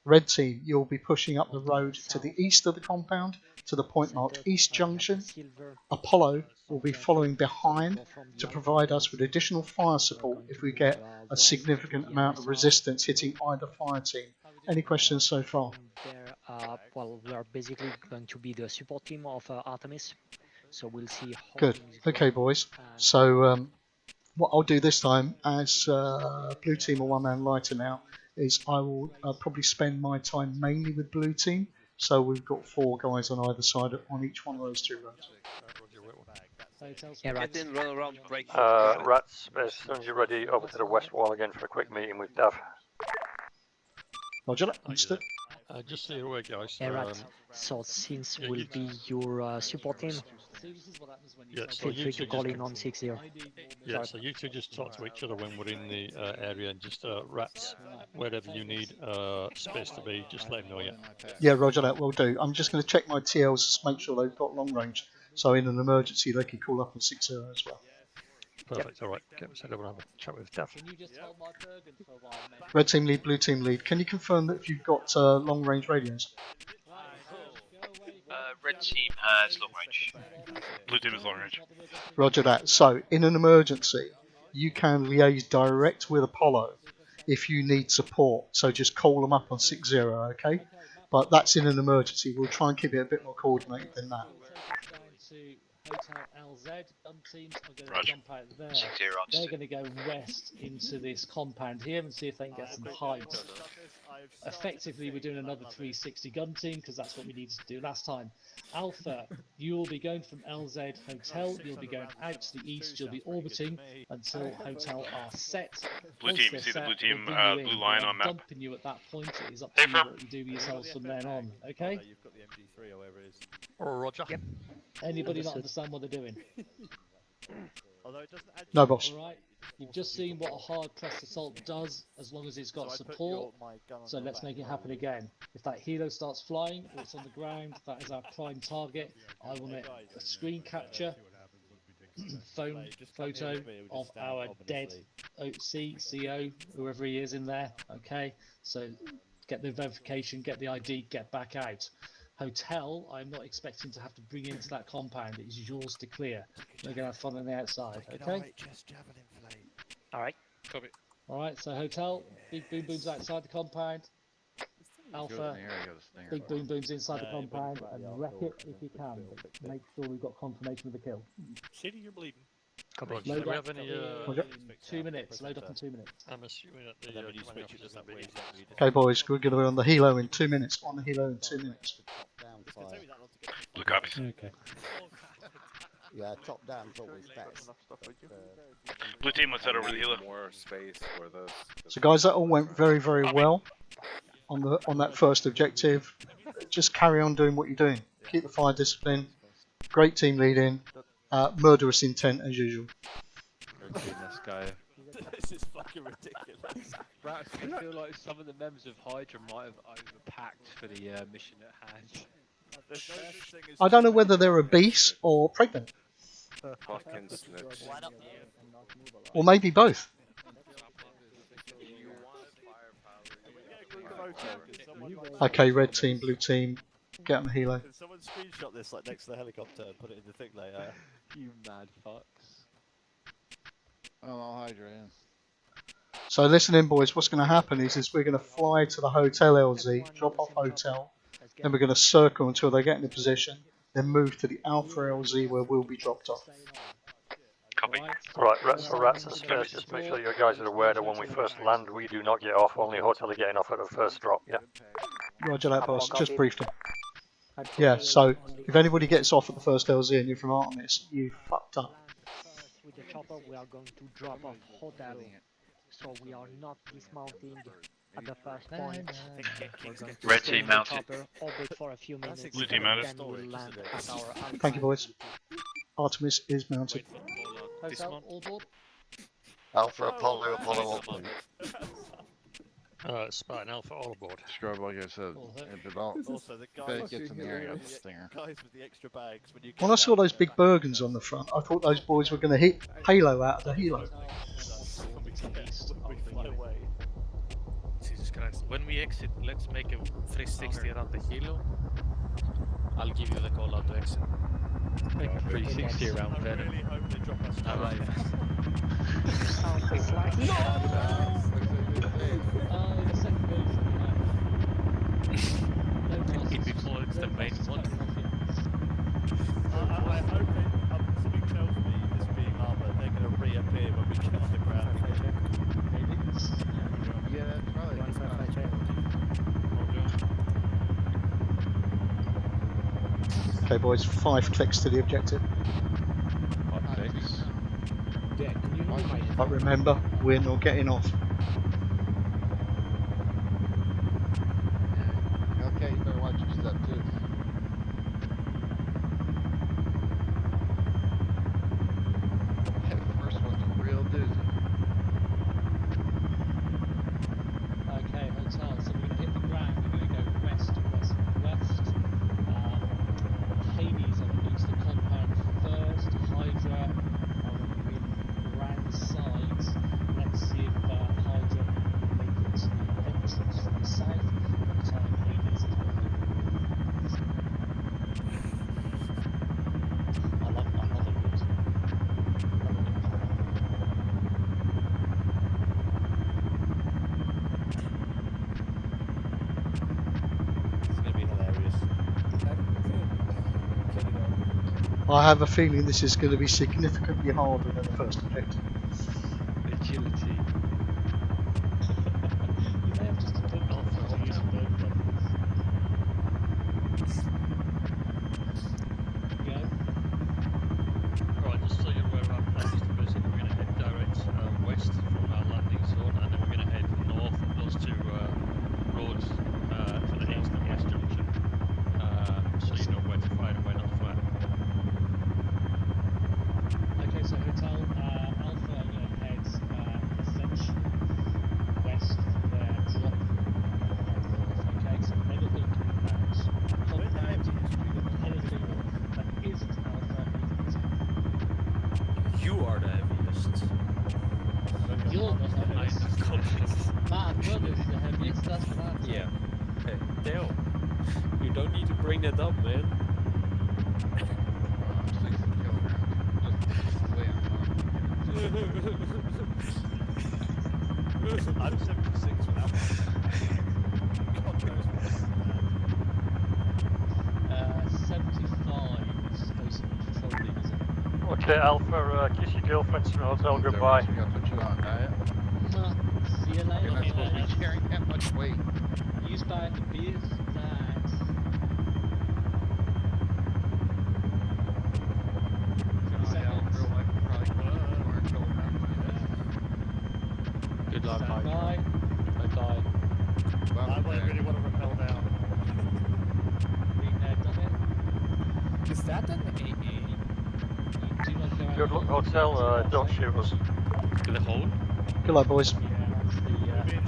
Red team, you'll be pushing up the road to the east of the compound to the point marked East Junction. Apollo will be following behind to provide us with additional fire support if we get a significant amount of resistance hitting either fire team. Any questions so far? Well, we are basically going to be the support team of Artemis, so we'll see how. Good. Okay, boys. So what I'll do this time, as blue team are one man lighter now, is I will probably spend my time mainly with blue team. So we've got 4 guys on either side on each one of those 2 roads. Yeah, Get in, run around, break. Rats, as soon as you're ready, over to the west wall again for a quick meeting with Dav. Roger that, understood. Just so you're aware, guys. Right. So since will be your support team, See, this is what happens when you Yeah, take so feel you free two to call just in on 6-0. Yeah, so you two just talk to each other when we're in the area, and just rats wherever you need space to be. Just let them know. Yeah. Yeah, roger that. Will do. I'm just going to check my TLs, just make sure they've got long range. So in an emergency, they can call up on 6-0 as well. Perfect. All right. Get set up and have a chat with Dav. Can you just hold my Bergen for a while, mate? Red team lead, blue team lead. Can you confirm that if you've got long range radios? Red team has long range. Blue team is long range. Roger that. So in an emergency, you can liaise direct with Apollo if you need support. So just call them up on 6-0, okay? But that's in an emergency. We'll try and keep it a bit more coordinated than that. Hotel LZ, gun teams are going to Roger. jump out there. They're going to go west into this compound here and see if they can get some height. Effectively, we're doing another 360 gun team because that's what we needed to do last time. Alpha, you will be going from LZ Hotel, you'll be going out to the east, you'll be orbiting until Hotel are set. Blue Once team, they're you see the set, blue team, we'll bring you blue in. line We're on map. dumping you at that point. It is up to you what you do with yourselves from then on, okay? You've got the MG3 or whatever it is. Or Roger. Yep. Anybody not understand what they're doing? Although it doesn't actually. No, boss. Alright, you've just seen what a hard pressed assault does as long as it's got support. So let's make it happen again. If that helo starts flying or it's on the ground, that is our prime target. I want a screen capture, phone photo of our dead OC, CO, whoever he is in there. Okay, so get the verification, get the ID, get back out. Hotel, I'm not expecting to have to bring into that compound. It is yours to clear. We're going to have fun on the outside, okay? Alright. Copy. Alright, so hotel, big boom booms outside the compound. Alpha, big boom booms inside the compound, and wreck it if you can. But make sure we've got confirmation of the kill. City, you're bleeding. Roger. Load Do we up have any? in 2 minutes. Load up in 2 minutes. I'm assuming that the commanding officer's not busy. Okay, boys, we're going to be on the helo in 2 minutes. On the helo in 2 minutes. Blue copies. Okay. Yeah, top down's always best. Blue team, let's head over to the helo. More space for those. So, guys, that all went very, very well on that first objective. Just carry on doing what you're doing. Keep the fire discipline. Great team leading. Murderous intent as usual. This guy. This is fucking ridiculous. Rats, I feel like some of the members of Hydra might have overpacked for the mission at hand. I don't know whether they're obese or pregnant. Fucking snitch. Or maybe both. Okay, red team, blue team, get on the helo. Can someone screenshot this like next to the helicopter and put it in the thing later? You mad fucks. Oh, I'll Hydra, yeah. So listen in, boys, what's going to happen is we're going to fly to the Hotel LZ, drop off Hotel, then we're going to circle until they get into position, then move to the Alpha LZ where we'll be dropped off. Copy. Right, rats and spares, just make sure you guys are aware that when we first land, we do not get off. Only Hotel are getting off at the first drop, yeah? Roger that, boss. Just briefed him. Yeah, so if anybody gets off at the first LZ and you're from Artemis, you fucked up. With the chopper, we are going to drop off Hotel. So we are not dismounting at the first point. Red team mounted. Chopper, orbit for a few minutes. Blue team mounted. Then we'll land at our Thank you, boys. Artemis is mounted. Hotel, all aboard. Alpha, Apollo, Apollo, all aboard. Spartan Alpha, all aboard. Scrub, like I said, if it all Also, the if guys, it gets in the area, it's a stinger. guys with the extra bags. When you When I saw those big Bergens on the front, I thought those boys were going to hit Halo out of the helo. Jesus Christ. When we exit, let's make a 360 around the helo. I'll give you the call out to exit. Make a 360 around Venom. really hope they drop us Alright. Before it's the main one. I hope something tells me, this being Arma, they're going to reappear when we get on the ground again. Yeah, that's probably. Okay, boys, 5 clicks to the objective. But remember, we're not getting off. Good. That first one's a real doozy. Okay, hotel. So we're going to hit the ground. We're going to go west, west, west. Hades on the compound first. Hydra are going to be in around the sides. Let's see if Hydra make it to the entrance from the south by the time Hades is well over the north. I love a good plan. It's gonna be hilarious. I have a feeling this is going to be significantly harder than the first objective. Agility. You may have just to put Alpha to use Hotel. both weapons. Go. Right, just so you're aware of our plan, is basically we're going to head direct west from our landing zone, and then we're going to head north up those two roads to the east and west junction, so you know where to fire and where not to fire. Okay, so Hotel Alpha are going to head essentially west from there, drop, and then head north. Okay, so anything in that compound, anything that isn't Alpha is Alpha. You are the heaviest. You're the heaviest. My brother's the heaviest, that's what I'm saying. Yeah. Hey, Dale. You don't need to bring that up, man. Well, I'm 60 kilograms. Just the way I'm normally carried. I'm 76 without my God knows what else is bad. 75 is basically patrolling, isn't it? Okay, Alpha, kiss your girlfriends from the hotel, Is that goodbye. right? We gotta put you on a diet. See you later. You're not supposed to be carrying that much weight. Use by the beers night. Yeah, in real life, I'm probably 200 kilograms. Good luck, Stand Hydra. by. Bye-bye. Well, I really want to rappel down. Been there, done it. Is that an AA? You do not go out. Good luck, hotel, don't shoot us. To the hole? Good luck, boys. Yeah, that's the.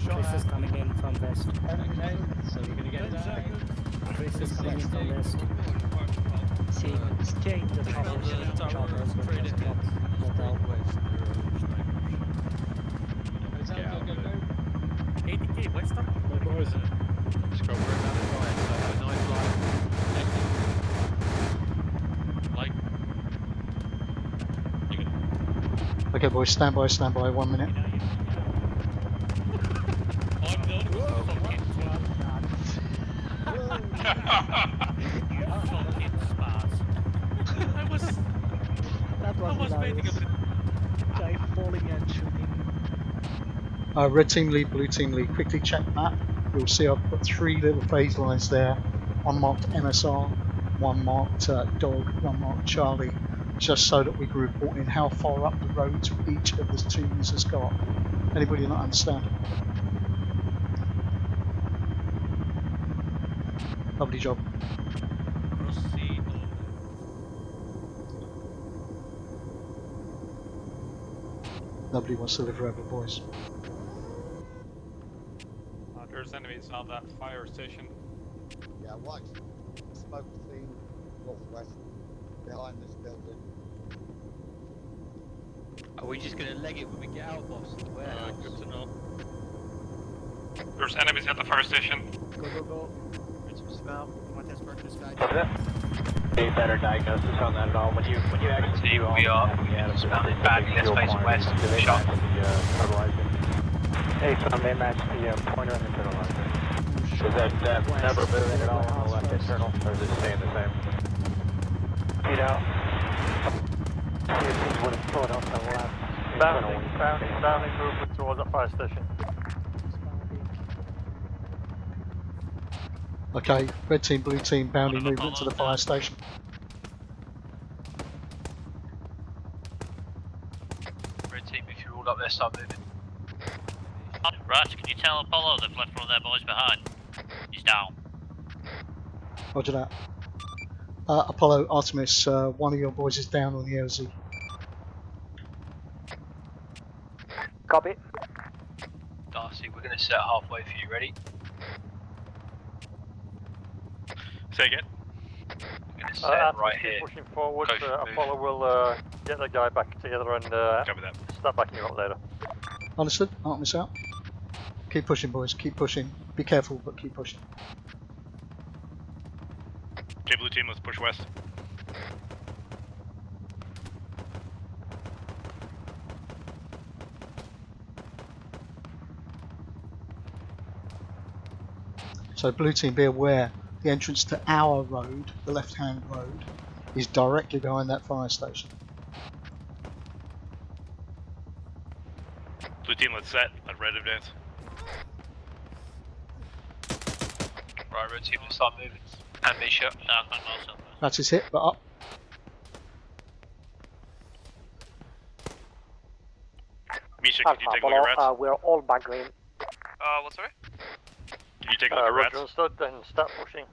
Chris is coming in from west. Okay, so we're gonna get down. Chris is coming in from west. See, change the choppers. Choppers will just drop hotel. Hotel, go, go, go. 80k Western? My boys. Just go for another flight. So have a nice flight. Like. Okay, boys, stand by, 1 minute. That was waiting a bit. Guy falling and shooting. Red team lead, blue team lead, quickly check map. You'll see I've put 3 little phase lines there. One marked MSR, one marked Dog, one marked Charlie, just so that we can report in how far up the roads each of the teams has got. Anybody not understand? Lovely job. Proceed. Nobody wants to live forever, boys. There's enemies on that fire station. Yeah, watch. Smoke scene northwest behind this building. Are we just gonna leg it when we get out, boss? Good to know. There's enemies at the fire station. Go, go, go. Reach some smell. Want to spark this guy? Any better diagnosis on that at all? When you actually See, we are surrounded badly. Let's face west. Shot. Hey, son, they match the pointer and the fertilizer. Is that number moving at all on the left internal, or is it staying the same? You know, he's what it's pulling off on the left. Bounding movement towards that fire station. Okay, red team, blue team, bounding movement to the fire station. Red team, if you're all up there, start moving. Right, can you tell Apollo they've left one of their boys behind? He's down. Roger that. Apollo, Artemis, one of your boys is down on the LZ. Copy. Darcy, we're going to set halfway for you. Ready? Say again. We're going to set Artemis, right keep here. pushing forward. Go for move. Apollo will get that guy back together and Copy that. start backing you up later. Understood. Artemis out. Keep pushing, boys. Keep pushing. Be careful, but keep pushing. Okay, blue team, let's push west. So blue team, be aware, the entrance to our road, the left-hand road, is directly behind that fire station. Blue team, let's set. Let red advance. Right, red team, let's start moving. And Misha. That's his hit, but up. Misha, can you take a look at rats? We're all back green. What's sorry? Can you take a look at rats? Roger, understood, then start pushing.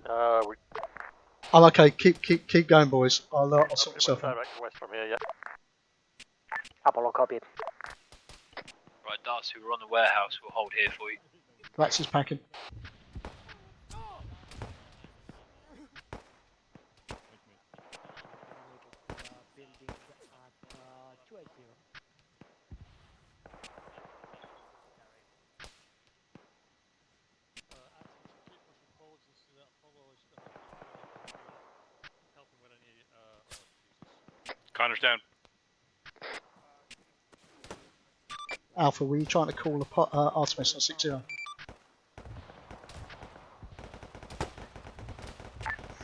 I'm okay. Keep going, boys. I'll sort myself out. Direct west from here, yeah. Apollo, copy. Right, Darcy, we're on the warehouse. We'll hold here for you. Rats is packing. Connor's down. Alpha, were you trying to call Artemis on 60?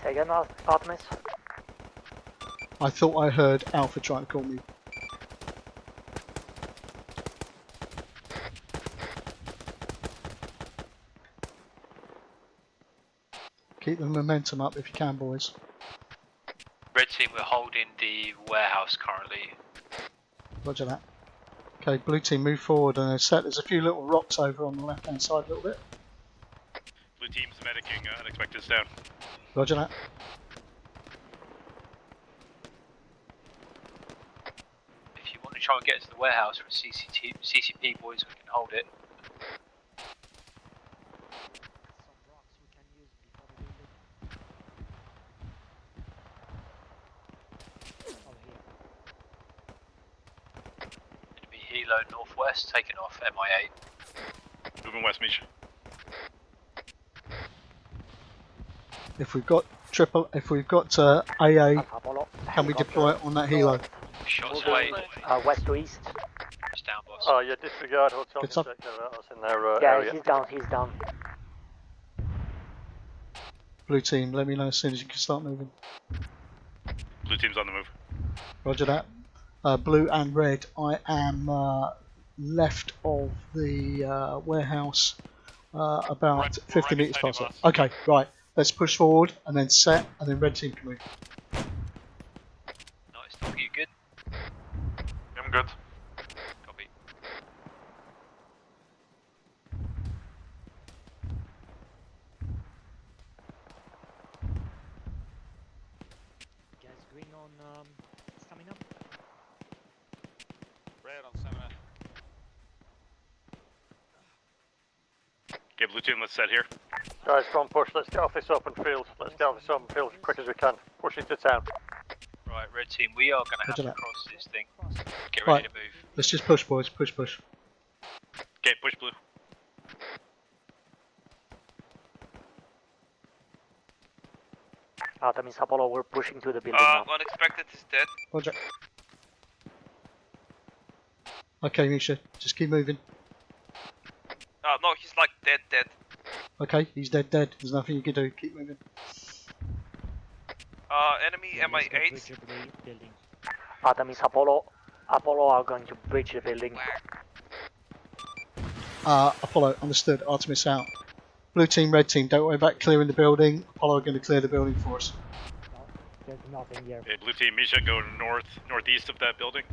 Say again, Artemis. I thought I heard Alpha trying to call me. Keep the momentum up if you can, boys. Red team, we're holding the warehouse currently. Roger that. Okay, blue team, move forward and set. There's a few little rocks over on the left-hand side a little bit. Blue team's medicing unexpected down. Roger that. If you want to try and get to the warehouse for CCP boys, we can hold it. Hilo northwest, taking off MI8. Moving west, Misha. If we've got AA, can we deploy it on that helo? Shots away. West to east. Just down, boss. Oh, yeah, disregard hotel Good stuff. us in their Yeah, area. he's down. Blue team, let me know as soon as you can start moving. Blue team's on the move. Roger that. Blue and red, I am left of the warehouse about 50 metres past it. Okay, right. Let's push forward and then set, and then red team can move. Nice, are you good? I'm good. Copy. Guys, green on stamina. Red on stamina. Okay, blue team, let's set here. Guys, go on, push. Let's get off this open field. Let's get off this open field as quick as we can. Push into town. Right, red team, we are going to have Roger to that. cross this thing. Get ready to move. Let's just push, boys. Push. Okay, push blue. Artemis, Apollo, we're pushing to the building now. Unexpected is dead. Roger. Okay, Misha, just keep moving. No, he's like dead. Okay, he's dead. There's nothing you can do. Keep moving. Enemy MI8. Artemis, Apollo are going to breach the building. Apollo, understood. Artemis out. Blue team, red team, don't worry about clearing the building. Apollo are going to clear the building for us. There's nothing here. Okay, blue team, Misha, go northeast of that building.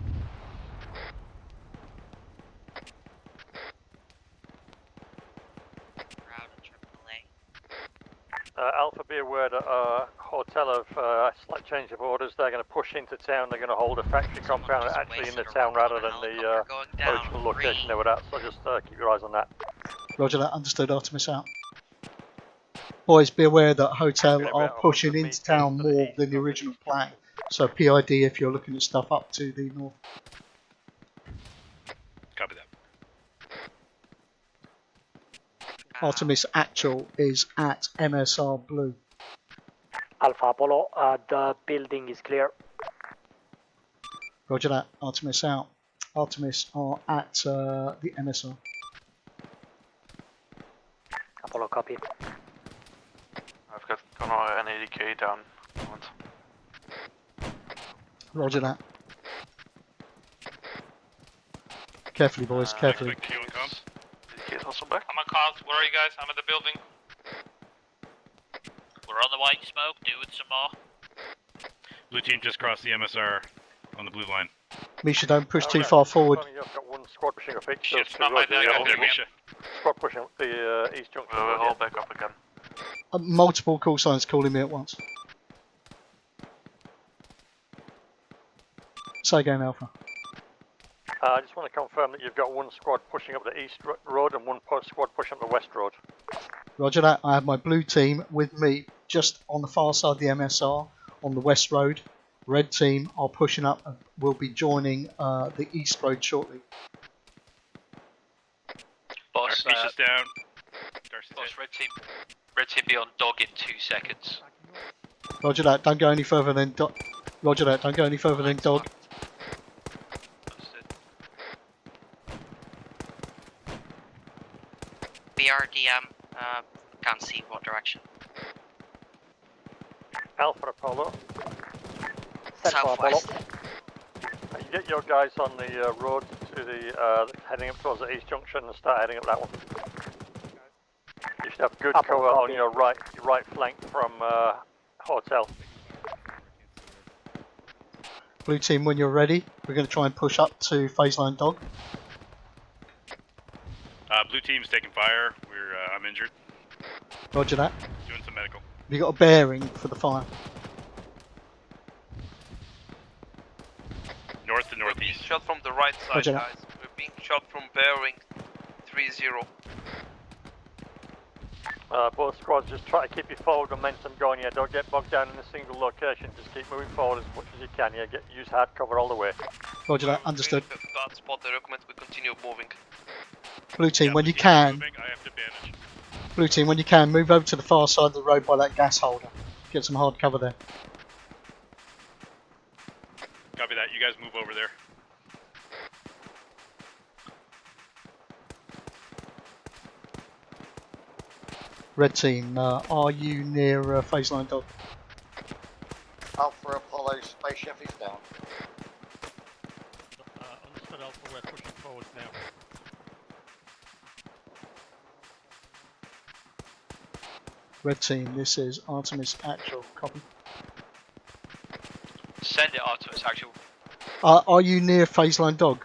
Alpha, be aware that Hotel have slight change of orders. They're going to push into town. They're going to hold a factory compound actually in the town rather than the original location they were at. So just keep your eyes on that. Roger that. Understood. Artemis out. Boys, be aware that Hotel are pushing into town more than the original plan. So PID if you're looking at stuff up to the north. Copy that. Artemis actual is at MSR Blue. Alpha Apollo, the building is clear. Roger that. Artemis out. Artemis are at the MSR. Apollo copy. I've got an 80k down. Roger that. Carefully, boys. Carefully. ADK's also back. I'm on calls. Where are you guys? I'm in the building. We're on the white smoke, doing some more. Blue team just crossed the MSR on the blue line. Misha, don't push too far forward. You've got one squad pushing up east. Shit's not my dad. There, Misha. Squad pushing up the east junction. We'll hold back up again. Multiple call signs calling me at once. Say again, Alpha. I just want to confirm that you've got one squad pushing up the east road and one squad pushing up the west road. Roger that. I have my blue team with me just on the far side of the MSR on the west road. Red team are pushing up and will be joining the east road shortly. Boss, Misha's down. Boss, red team be on dog in 2 seconds. Roger that. Don't go any further than dog. Roger that. Don't go any further than dog. BRDM, can't see what direction. Alpha Apollo. Southwest. You get your guys on the road to the heading up towards the east junction and start heading up that one. You should have good cover on your right flank from Hotel. Blue team, when you're ready, we're going to try and push up to phase line dog. Blue team's taking fire. I'm injured. Roger that. Doing some medical. Have you got a bearing for the fire? North to northeast. We're being shot from the right side, Roger guys. We're being shot from bearing 30. Both squads, just try to keep your forward momentum going. Yeah, don't get bogged down in a single location. Just keep moving forward as much as you can. Yeah, use hard cover all the way. Roger that. Understood. That spot, I recommend we continue moving. Blue team, when you can. Moving, I have to bandage. Blue team, when you can, move over to the far side of the road by that gas holder. Get some hard cover there. Copy that. You guys move over there. Red team, are you near phase line dog? Alpha Apollo spaceship is down. Understood, Alpha. We're pushing forward now. Red team, this is Artemis actual. Copy. Send it Artemis actual. Are you near phase line dog?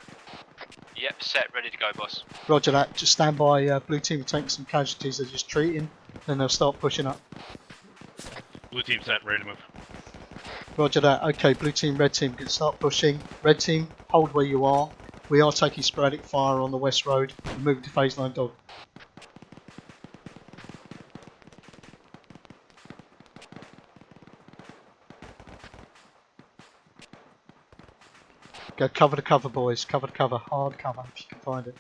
Yep, set, ready to go, boss. Roger that. Just stand by. Blue team will take some casualties. They're just treating, then they'll start pushing up. Blue team set, ready to move. Roger that. Okay, blue team, red team can start pushing. Red team, hold where you are. We are taking sporadic fire on the west road. We're moving to phase line dog. Go cover to cover, boys. Cover to cover. Hard cover if you can find it.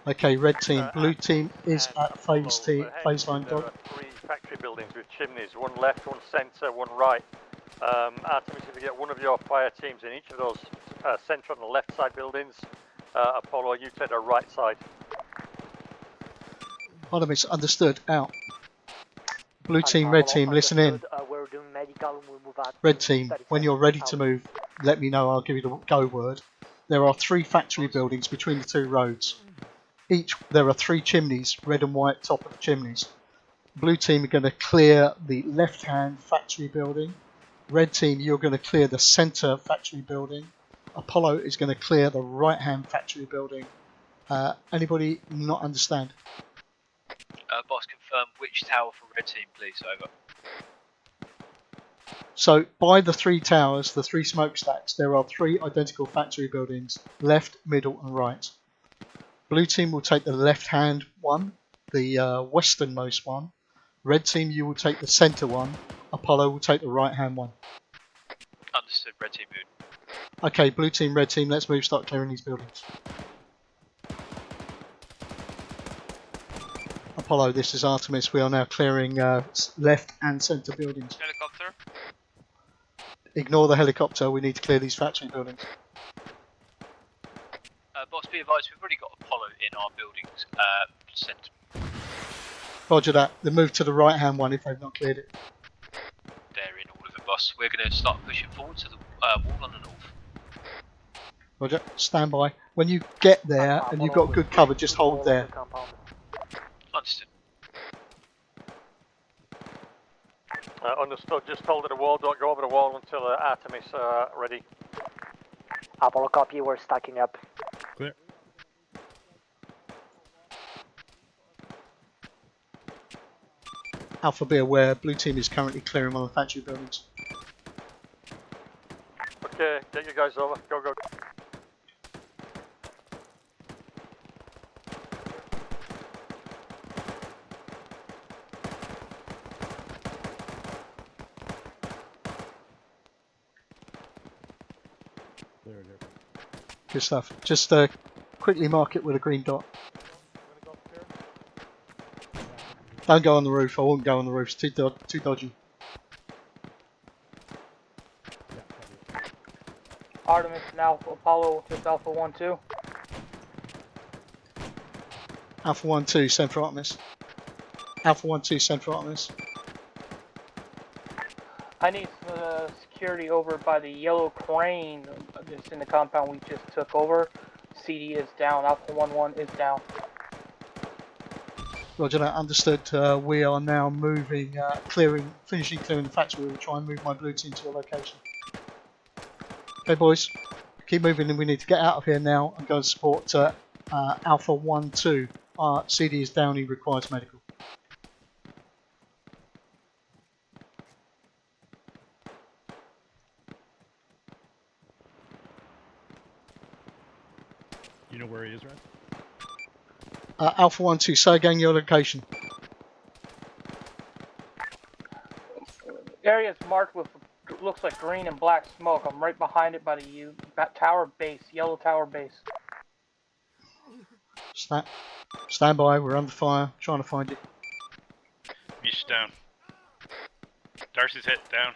Okay, red team. Blue team is at phase line dog. There are 3 factory buildings with chimneys. One left, one centre, one right. Artemis, if you get one of your fire teams in each of those centre on the left side buildings, Apollo, you take the right side. Artemis, understood. Out. Blue team, red team, listen in. We're doing medical. We'll move out. Red team, when you're ready to move, let me know. I'll give you the go word. There are 3 factory buildings between the 2 roads. There are 3 chimneys, red and white top of the chimneys. Blue team are going to clear the left-hand factory building. Red team, you're going to clear the centre factory building. Apollo is going to clear the right-hand factory building. Anybody not understand? Boss, confirm which tower for red team, please. Over. So by the 3 towers, the 3 smokestacks, there are 3 identical factory buildings, left, middle and right. Blue team will take the left-hand one, the westernmost one. Red team, you will take the centre one. Apollo will take the right-hand one. Understood, red team mood. Okay, blue team, red team, let's move, start clearing these buildings. Apollo, this is Artemis. We are now clearing left and centre buildings. Helicopter. Ignore the helicopter, we need to clear these factory buildings. Boss, be advised, we've already got Apollo in our buildings. Sent. Roger that. Then move to the right-hand one if they've not cleared it. They're in all of it, boss. We're going to start pushing forward to the wall on the north. Roger, stand by. When you get there and you've got good cover, just hold there. Understood. Understood. Just hold at the wall. Don't go over the wall until Artemis ready. Apollo, copy. We're stacking up. Clear. Alpha, be aware. Blue team is currently clearing one of the factory buildings. Okay, get you guys over. Go, go. Good stuff. Just quickly mark it with a green dot. Don't go on the roof. I won't go on the roof. It's too dodgy. Artemis and Alpha Apollo, just Alpha 1-2. Alpha 1-2, send for Artemis. Alpha 1-2, send for Artemis. I need security over by the yellow crane just in the compound we just took over. CD is down. Alpha 1-1 is down. Roger that, understood. We are now moving, finishing clearing the factory. We'll try and move my blue team to a location. Okay, boys, keep moving, and we need to get out of here now and go and support Alpha 1-2. CD is down. He requires medical. You know where he is, right? Alpha 1-2, say again your location. Area is marked with looks like green and black smoke. I'm right behind it by the tower base, yellow tower base. Stand by, we're under fire, trying to find you. Mish down. Darcy's hit, down.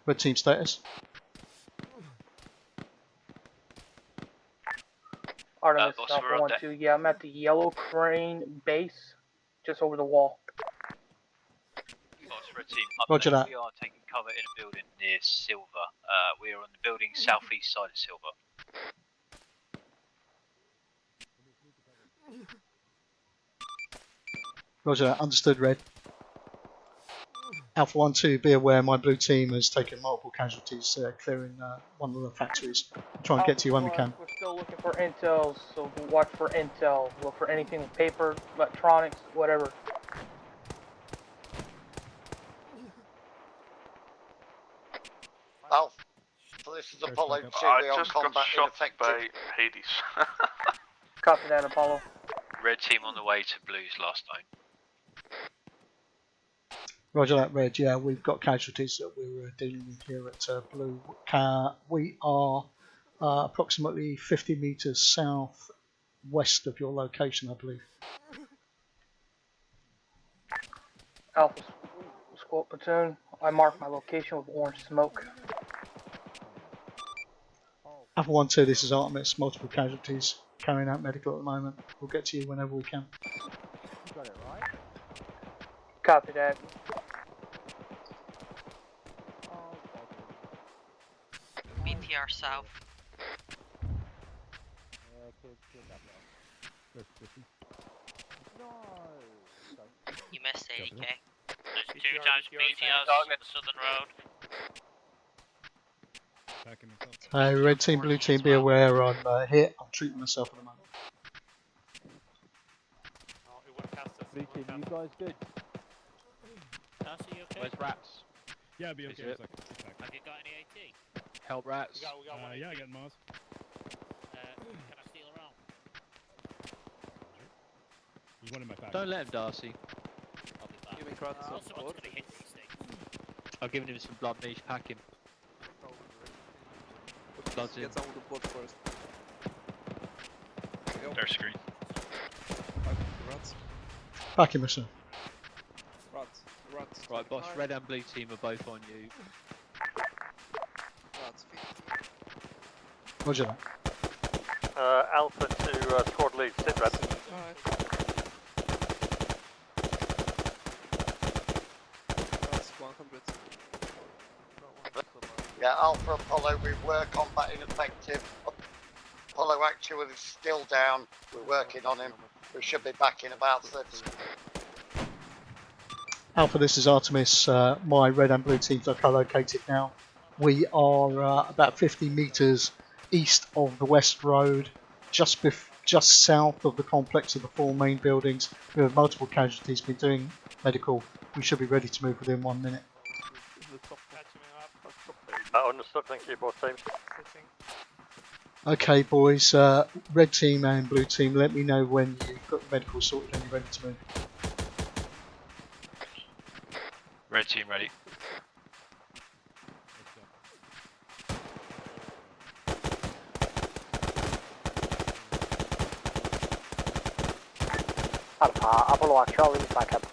Red team status. Artemis, Alpha 1-2, yeah, I'm at the yellow crane base, just over the wall. Boss, red team, Roger that. We are taking cover in a building near Silver. We are on the building southeast side of Silver. Roger that, understood, Red. Alpha 1-2, be aware my blue team has taken multiple casualties clearing one of the factories. We'll try and get to you when we can. We're still looking for intel, so watch for intel. Look for anything with paper, electronics, whatever. Alpha, this is Apollo 2. We are just got combat shot ineffective. by Hades. Copy that, Apollo. Red team on the way to Blue's last time. Roger that, Red. Yeah, we've got casualties that we're dealing with here at Blue. We are approximately 50 metres south west of your location, I believe. Alpha Squad Platoon, I marked my location with orange smoke. Alpha 1-2, this is Artemis. Multiple casualties. Carrying out medical at the moment. We'll get to you whenever we can. You got it right. Copy that. BTR south. No. You missed 80k. There's 2 times BTRs on the southern road. Red team, blue team, be aware I'm here. I'm treating myself at the moment. Blue team, you guys good? Darcy, you okay? Where's rats? Yeah, I'll be okay in a second. Have you got any AT? Help rats. Yeah, I got Mars. Can I steal around? There's one in my pack. Don't let him, Darcy. I'll be back. Giving crowds some Someone's support. gonna hit these things. I've given him some blood niche, pack him. Blood's in. Get some of the blood first. Their screen. Rats. Back him, sir. Rats. Rats. Right, boss, red and blue team are both on you. Rats. Roger that. Alpha to squad lead, sit red. Alright. Rats 100. Yeah, Alpha Apollo, we were combat ineffective. Apollo actual is still down. We're working on him. We should be back in about 30 seconds. Alpha, this is Artemis. My red and blue teams are co-located now. We are about 50 metres east of the West Road, just south of the complex of the 4 main buildings. We have multiple casualties. Been doing medical. We should be ready to move within 1 minute. Understood, thank you, both teams. Okay, boys. Red team and blue team, let me know when you've got the medical sorted and you're ready to move. Red team ready. Alpha, Apollo actually is back up.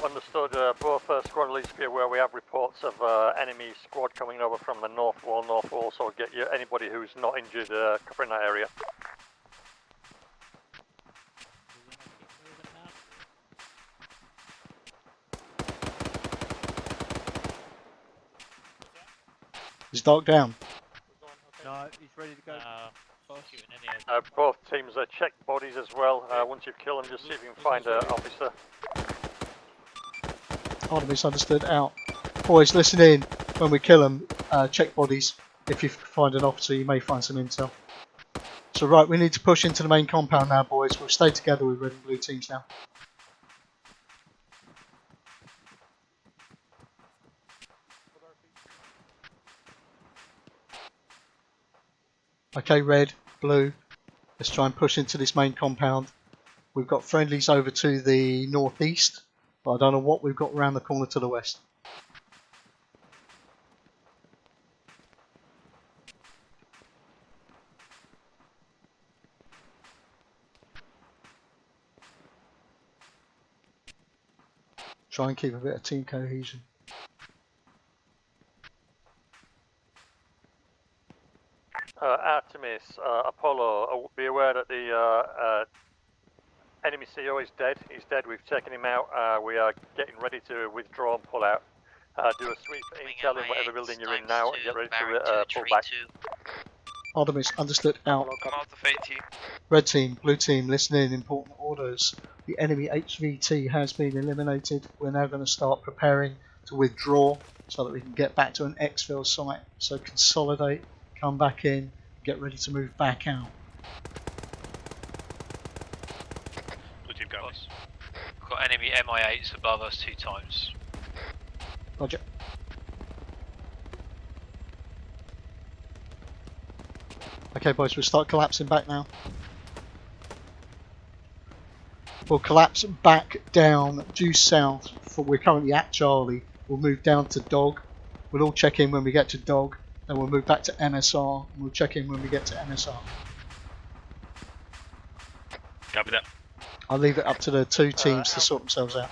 Understood, both squad leads be aware we have reports of enemy squad coming over from the north wall, so get you anybody who's not injured covering that area. Is Dark down? No, he's ready to go. Both teams check bodies as well. Once you kill them, just see if you can find an officer. Artemis, understood. Out. Boys, listen in. When we kill them, check bodies. If you find an officer, you may find some intel. So right, we need to push into the main compound now, boys. We'll stay together with red and blue teams now. Okay, red, blue. Let's try and push into this main compound. We've got friendlies over to the northeast, but I don't know what we've got around the corner to the west. Try and keep a bit of team cohesion. Artemis, Apollo, be aware that the enemy CO is dead. He's dead. We've taken him out. We are getting ready to withdraw and pull out. Do a sweep intel in whatever building you're in now and get ready to pull back. Artemis, understood. Out. team. Red team, blue team, listen in. Important orders. The enemy HVT has been eliminated. We're now going to start preparing to withdraw so that we can get back to an exfil site. So consolidate, come back in, get ready to move back out. Blue team copies. We've got enemy MI8s above us 2 times. Roger. Okay, boys, we'll start collapsing back now. We'll collapse back down due south. We're currently at Charlie. We'll move down to Dog. We'll all check in when we get to Dog. Then we'll move back to MSR. And we'll check in when we get to MSR. Copy that. I'll leave it up to the 2 teams to sort themselves out.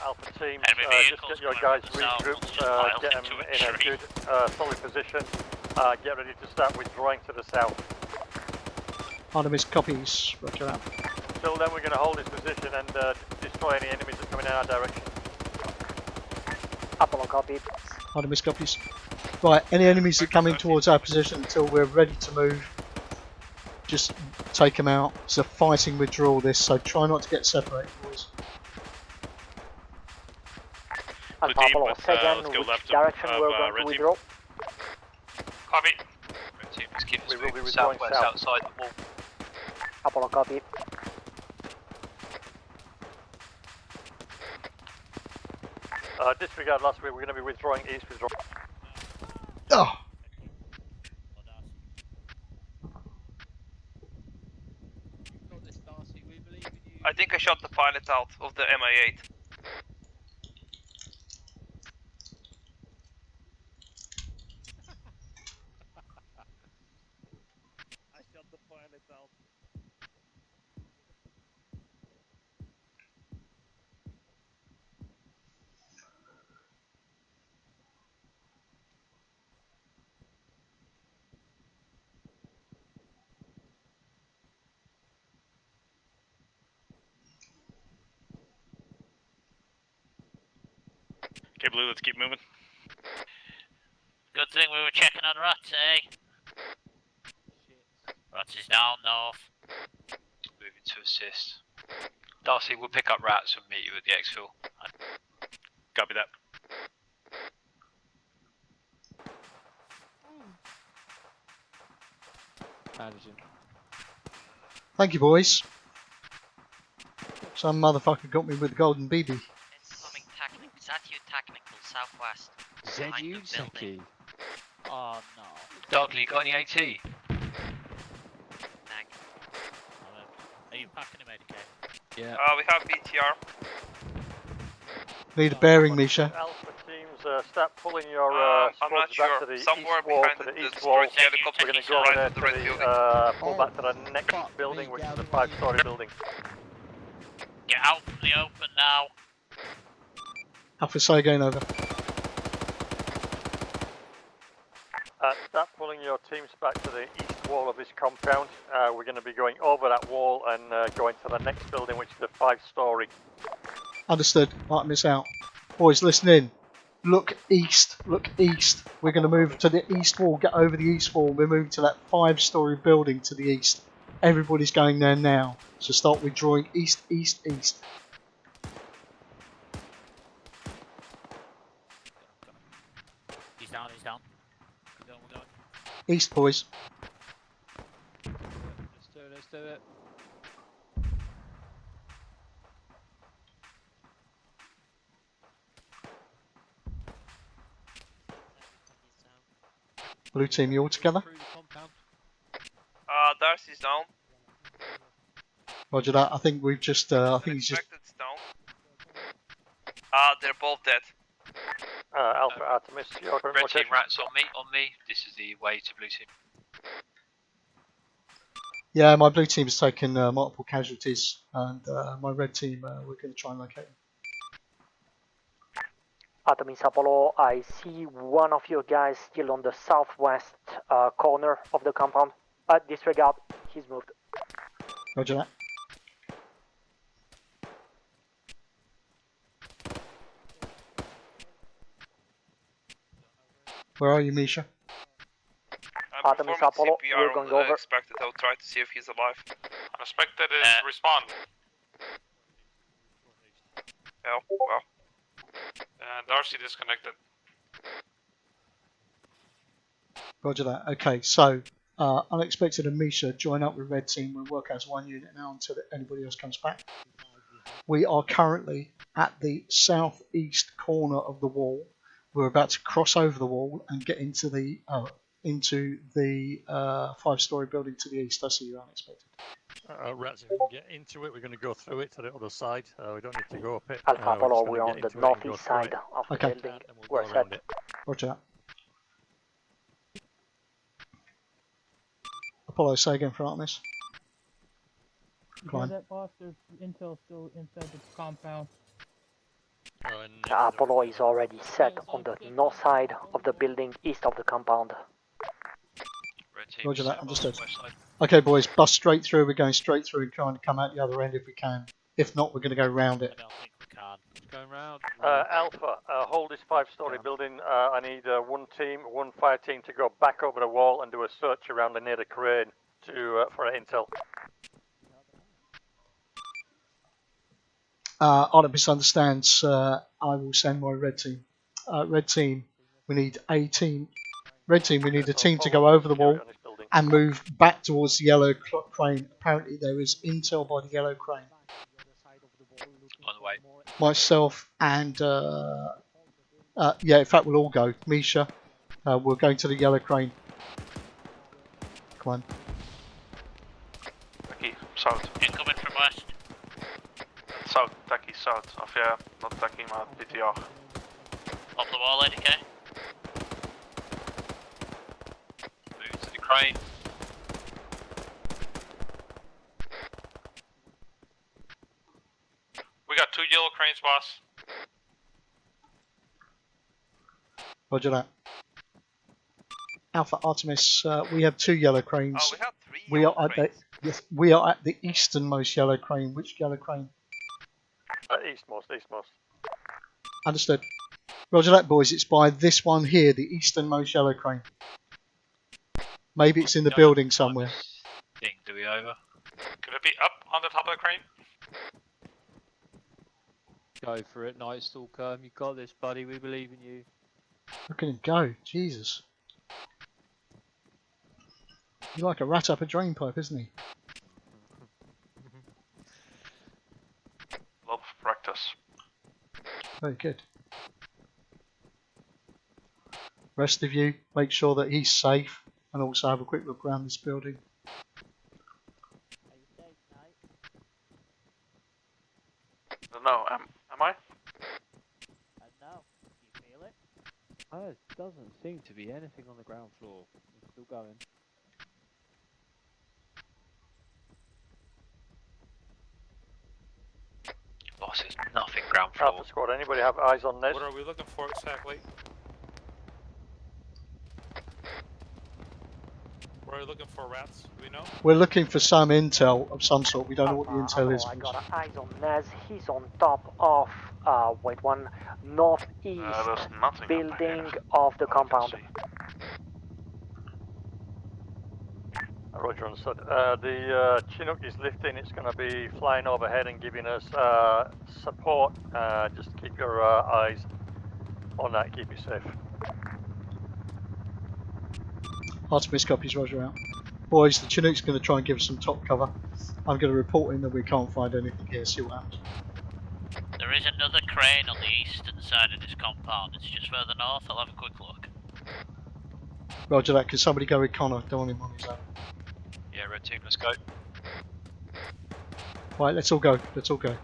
Alpha team, just get your guys regrouped, get them in a good solid position. Get ready to start withdrawing to the south. Artemis copies. Roger out. Till then, we're going to hold this position and destroy any enemies that come in our direction. Apollo copied. Artemis copies. Right, any enemies that come in towards our position until we're ready to move, just take them out. It's a fighting withdrawal this, so try not to get separated, boys. Alpha Apollo, second, let's go which left direction of, we're going red to team. withdraw? Copy. Red team, just keep us moving southwest outside the wall. Apollo, copy. Disregard last week, we're going to be withdrawing east, withdrawing. Oh. I think I shot the pilot out of the MI8. I shot the pilot out. Okay, Blue, let's keep moving. Good thing we were checking on Rats, eh? Rats is down north. Moving to assist. Darcy, we'll pick up Rats and meet you at the exfil. Copy that. Managing. Thank you, boys. Some motherfucker got me with the golden BB. Incoming technical. Is that you, technical southwest? ZU Seki. Oh no. Dudley, you got any AT? Neg. Are you packing him, ADK? Yeah. We have BTR. Need a bearing, Misha. Alpha teams, start pulling your I'm squads not back sure. to the Somewhere east wall, behind to the the east wall. destroyed helicopter. We're going to go over right there at the to red the, building. pull back to the next building, which is the 5-story building. Get out from the open now. Alpha say again, over. Start pulling your teams back to the east wall of this compound. We're going to be going over that wall and going to the next building, which is the 5-story. Understood. Might miss out. Boys, listen in. Look east. Look east. We're going to move to the east wall. Get over the east wall. We're moving to that 5-story building to the east. Everybody's going there now. So start withdrawing east, east, east. He's down, he's down. We're going. East, boys. Let's do it. Blue team, you all together? Darcy's down. Roger that. I think we've just. I think he's just. Unexpected's down. They're both dead. Alpha Artemis, your Red team, Rats on me. This is the way to blue team. Yeah, my blue team has taken multiple casualties, and my red team, we're going to try and locate them. Artemis Apollo, I see one of your guys still on the southwest corner of the compound. Disregard, he's moved. Roger that. Where are you, Misha? I'm Artemis performing Apollo, CPR we're on going the over. Unexpected. I'll try to see if he's alive. Unexpected is respond. Oh, well. Darcy disconnected. Roger that. Okay, so Unexpected and Misha join up with red team. We'll work as one unit now until anybody else comes back. We are currently at the southeast corner of the wall. We're about to cross over the wall and get into the 5-story building to the east. I see you, Unexpected. Rats, if we can get into it, we're going to go through it to the other side. We don't need to go up it. Alpha Apollo, we're on the northeast northeast side of the building. We're set. Roger that. Apollo, say again for Artemis. You hear that, boss? There's intel still inside the compound. Apollo is already set on the north side of the building, east of the compound. Roger that, understood. Okay, boys, bust straight through. We're going straight through and trying to come out the other end if we can. If not, we're going to go round it. I don't think we can. Going round. Alpha, hold this 5-story building. I need one fire team to go back over the wall and do a search around near the crane for intel. Artemis understands. I will send my red team. Red team, we need a team. Red team, we need a team to go over the wall and move back towards the yellow crane. Apparently there is intel by the yellow crane. On the way. Myself and yeah, in fact we'll all go. Misha, we're going to the yellow crane. Come on. Taki, south. Incoming from west. South, Taki, south. Of yeah, not Taki, maar PTR. Off the wall, ADK. Move to the crane. We got 2 yellow cranes, boss. Roger that. Alpha Artemis, we have 2 yellow cranes. Oh, we have 3 We yellow are at cranes. yes, we are at the easternmost yellow crane. Which yellow crane? Eastmost. Understood. Roger that, boys. It's by this one here, the easternmost yellow crane. Maybe it's in the building somewhere. Thing, do we over? Could it be up on the top of the crane? Go for it, Night Stalker. You got this, buddy. We believe in you. Look at him go. Jesus. He's like a rat up a drain pipe, isn't he? Love practice. Very good. Rest of you, make sure that he's safe and also have a quick look around this building. No, am I? There doesn't seem to be anything on the ground floor. We're still going. Boss, there's nothing ground floor. Alpha squad, anybody have eyes on this? What are we looking for exactly? Where are you looking for, rats? Do we know? We're looking for some intel of some sort. We don't know what the intel is. I got eyes on Nez. He's on top of wait, one northeast there's nothing building of the compound. Roger, understood. The Chinook is lifting. It's going to be flying overhead and giving us support. Just keep your eyes on that. Keep you safe. Artemis copies, Roger out. Boys, the Chinook's going to try and give us some top cover. I'm going to report in that we can't find anything here. See what happens. There is another crane on the eastern side of this compound. It's just further north. I'll have a quick look. Roger that. Can somebody go with Connor? Don't want him on his own. Yeah, red team, let's go. Right, let's all go. Let's all go.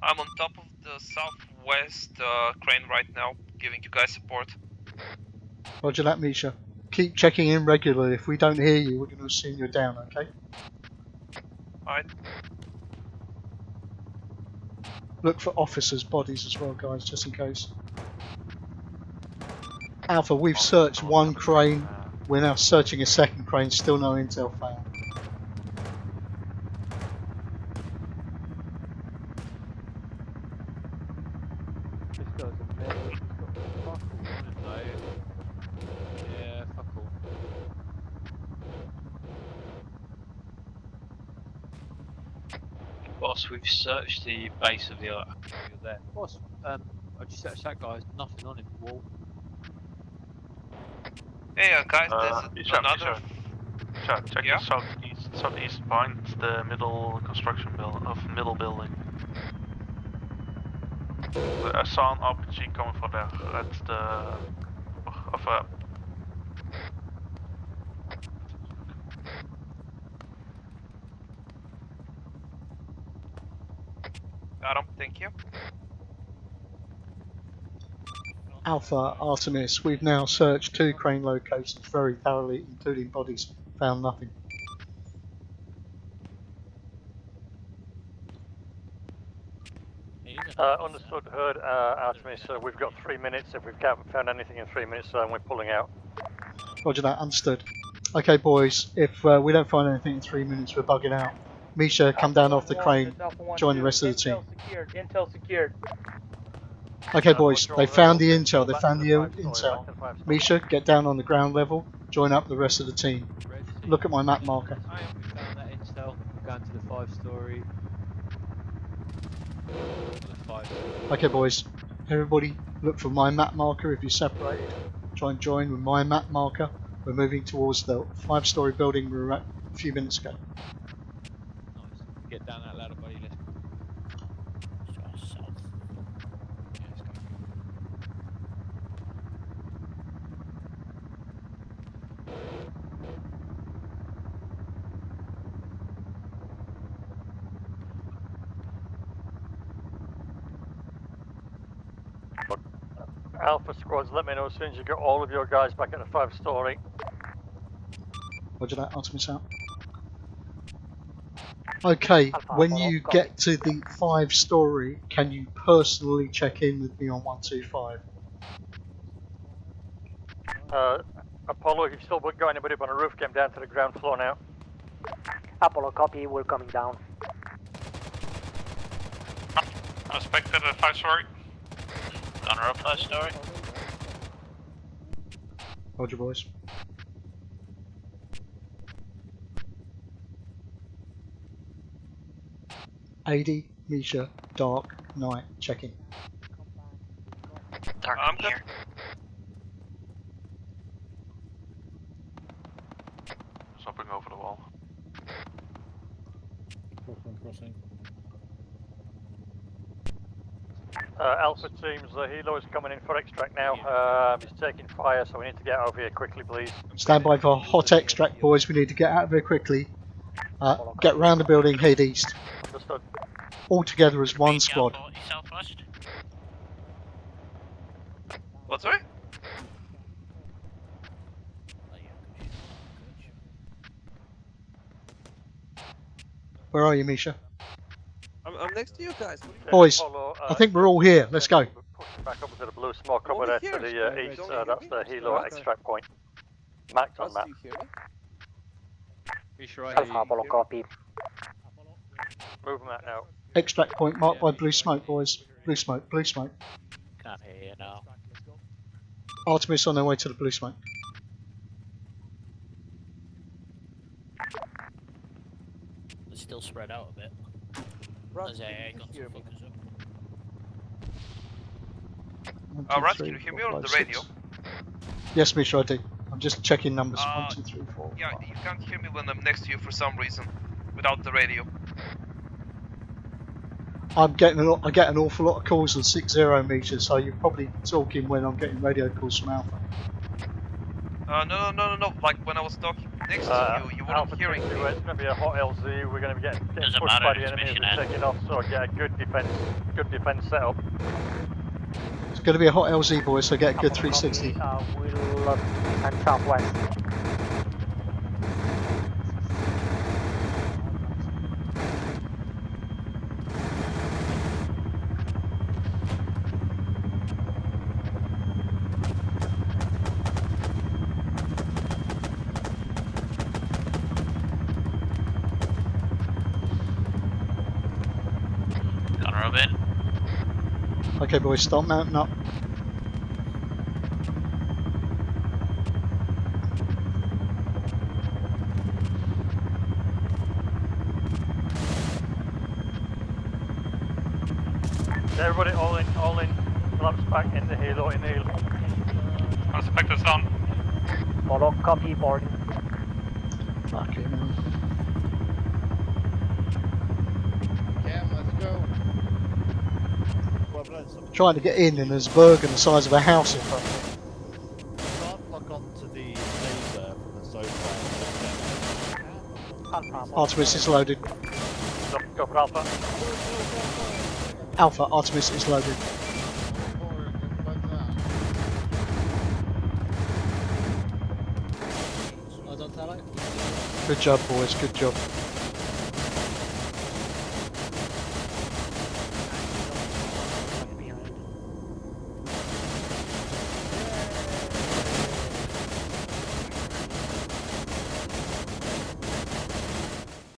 I'm on top of the southwest crane right now, giving you guys support. Roger that, Misha. Keep checking in regularly. If we don't hear you, we're going to assume you're down, okay? Alright. Look for officers' bodies as well, guys, just in case. Alpha, we've searched one crane. We're now searching a second crane. Still no intel found. This guy's a man. He's got fuck all on him, though. Yeah, fuck all. Boss, we've searched the base of the You're there. Boss, I just searched that guy. There's nothing on him. Wall. Hey, guys, there's another. Check the southeast point, the middle construction middle building. I saw an RPG coming from there. That's the Got him, thank you. Alpha, Artemis, we've now searched 2 crane locations very thoroughly, including bodies. Found nothing. Understood, heard, Artemis. We've got 3 minutes. If we haven't found anything in 3 minutes, we're pulling out. Roger that, understood. Okay, boys, if we don't find anything in 3 minutes, we're bugging out. Misha, come down off the crane, join the rest of the team. Intel secured. Okay, boys, they found the intel. They found the intel. Misha, get down on the ground level. Join up the rest of the team. Look at my map marker. We found that intel. We're going to the 5-story. Okay, boys, everybody, look for my map marker. If you're separated, try and join with my map marker. We're moving towards the 5-story building we were at a few minutes ago. Nice. Get down that ladder, buddy. Let's go. South. Yeah, let's go. Alpha squads, let me know as soon as you get all of your guys back at the 5-story. Roger that, Artemis out. Okay, when you get to the 5-story, can you personally check in with me on 125? Apollo, if you've still got anybody up on a roof, get them down to the ground floor now. Apollo, copy, we're coming down. Suspect at the 5-story. Gunner up 5-story. Roger, boys. AD, Misha, Dark, Night, checking. Dark here. Jumping over the wall. Crossing. Alpha teams, the helo is coming in for extract now. He's taking fire, so we need to get over here quickly, please. Stand by for hot extract, boys. We need to get out of here quickly. Get round the building, head east. Understood. All together as one squad. Southwest. What, sorry? Where are you, Misha? I'm next to you guys. Boys, I think we're all here. Let's go. Pushing back up to the blue smoke over there to the east. That's the helo extract point. Marked on map. Apollo, copy. Moving that now. Extract point marked by blue smoke, boys. Blue smoke, blue smoke. Can't hear you now. Artemis on their way to the blue smoke. They're still spread out a bit. There's AA guns and fuckers up. Russ, can you hear me on the radio? Yes, Misha, I do. I'm just checking numbers. 1, 2, 3, 4. Yeah, you can't hear me when I'm next to you for some reason, without the radio. I get an awful lot of calls on 60 meters, so you're probably talking when I'm getting radio calls from Alpha. No. Like when I was talking next to you, you weren't hearing me. It's going to be a hot LZ. We're going to be getting pushed by the enemy as we take it off, so get a good defense setup. It's going to be a hot LZ, boys, so get a good 360. We'll and southwest. Gunner up in. Okay, boys, start mounting up. Everybody all in. Flaps back in the helo, in the helo. I suspect it's down. Follow, copy, boarding. Fucking hell. Let's go. Trying to get in, and there's a Bergen the size of a house in front of me. Can't lock onto the laser from the sofa. Artemis is loaded. Go for Alpha. Alpha, Artemis is loaded. Well done, Tallow. Good job, boys, good job.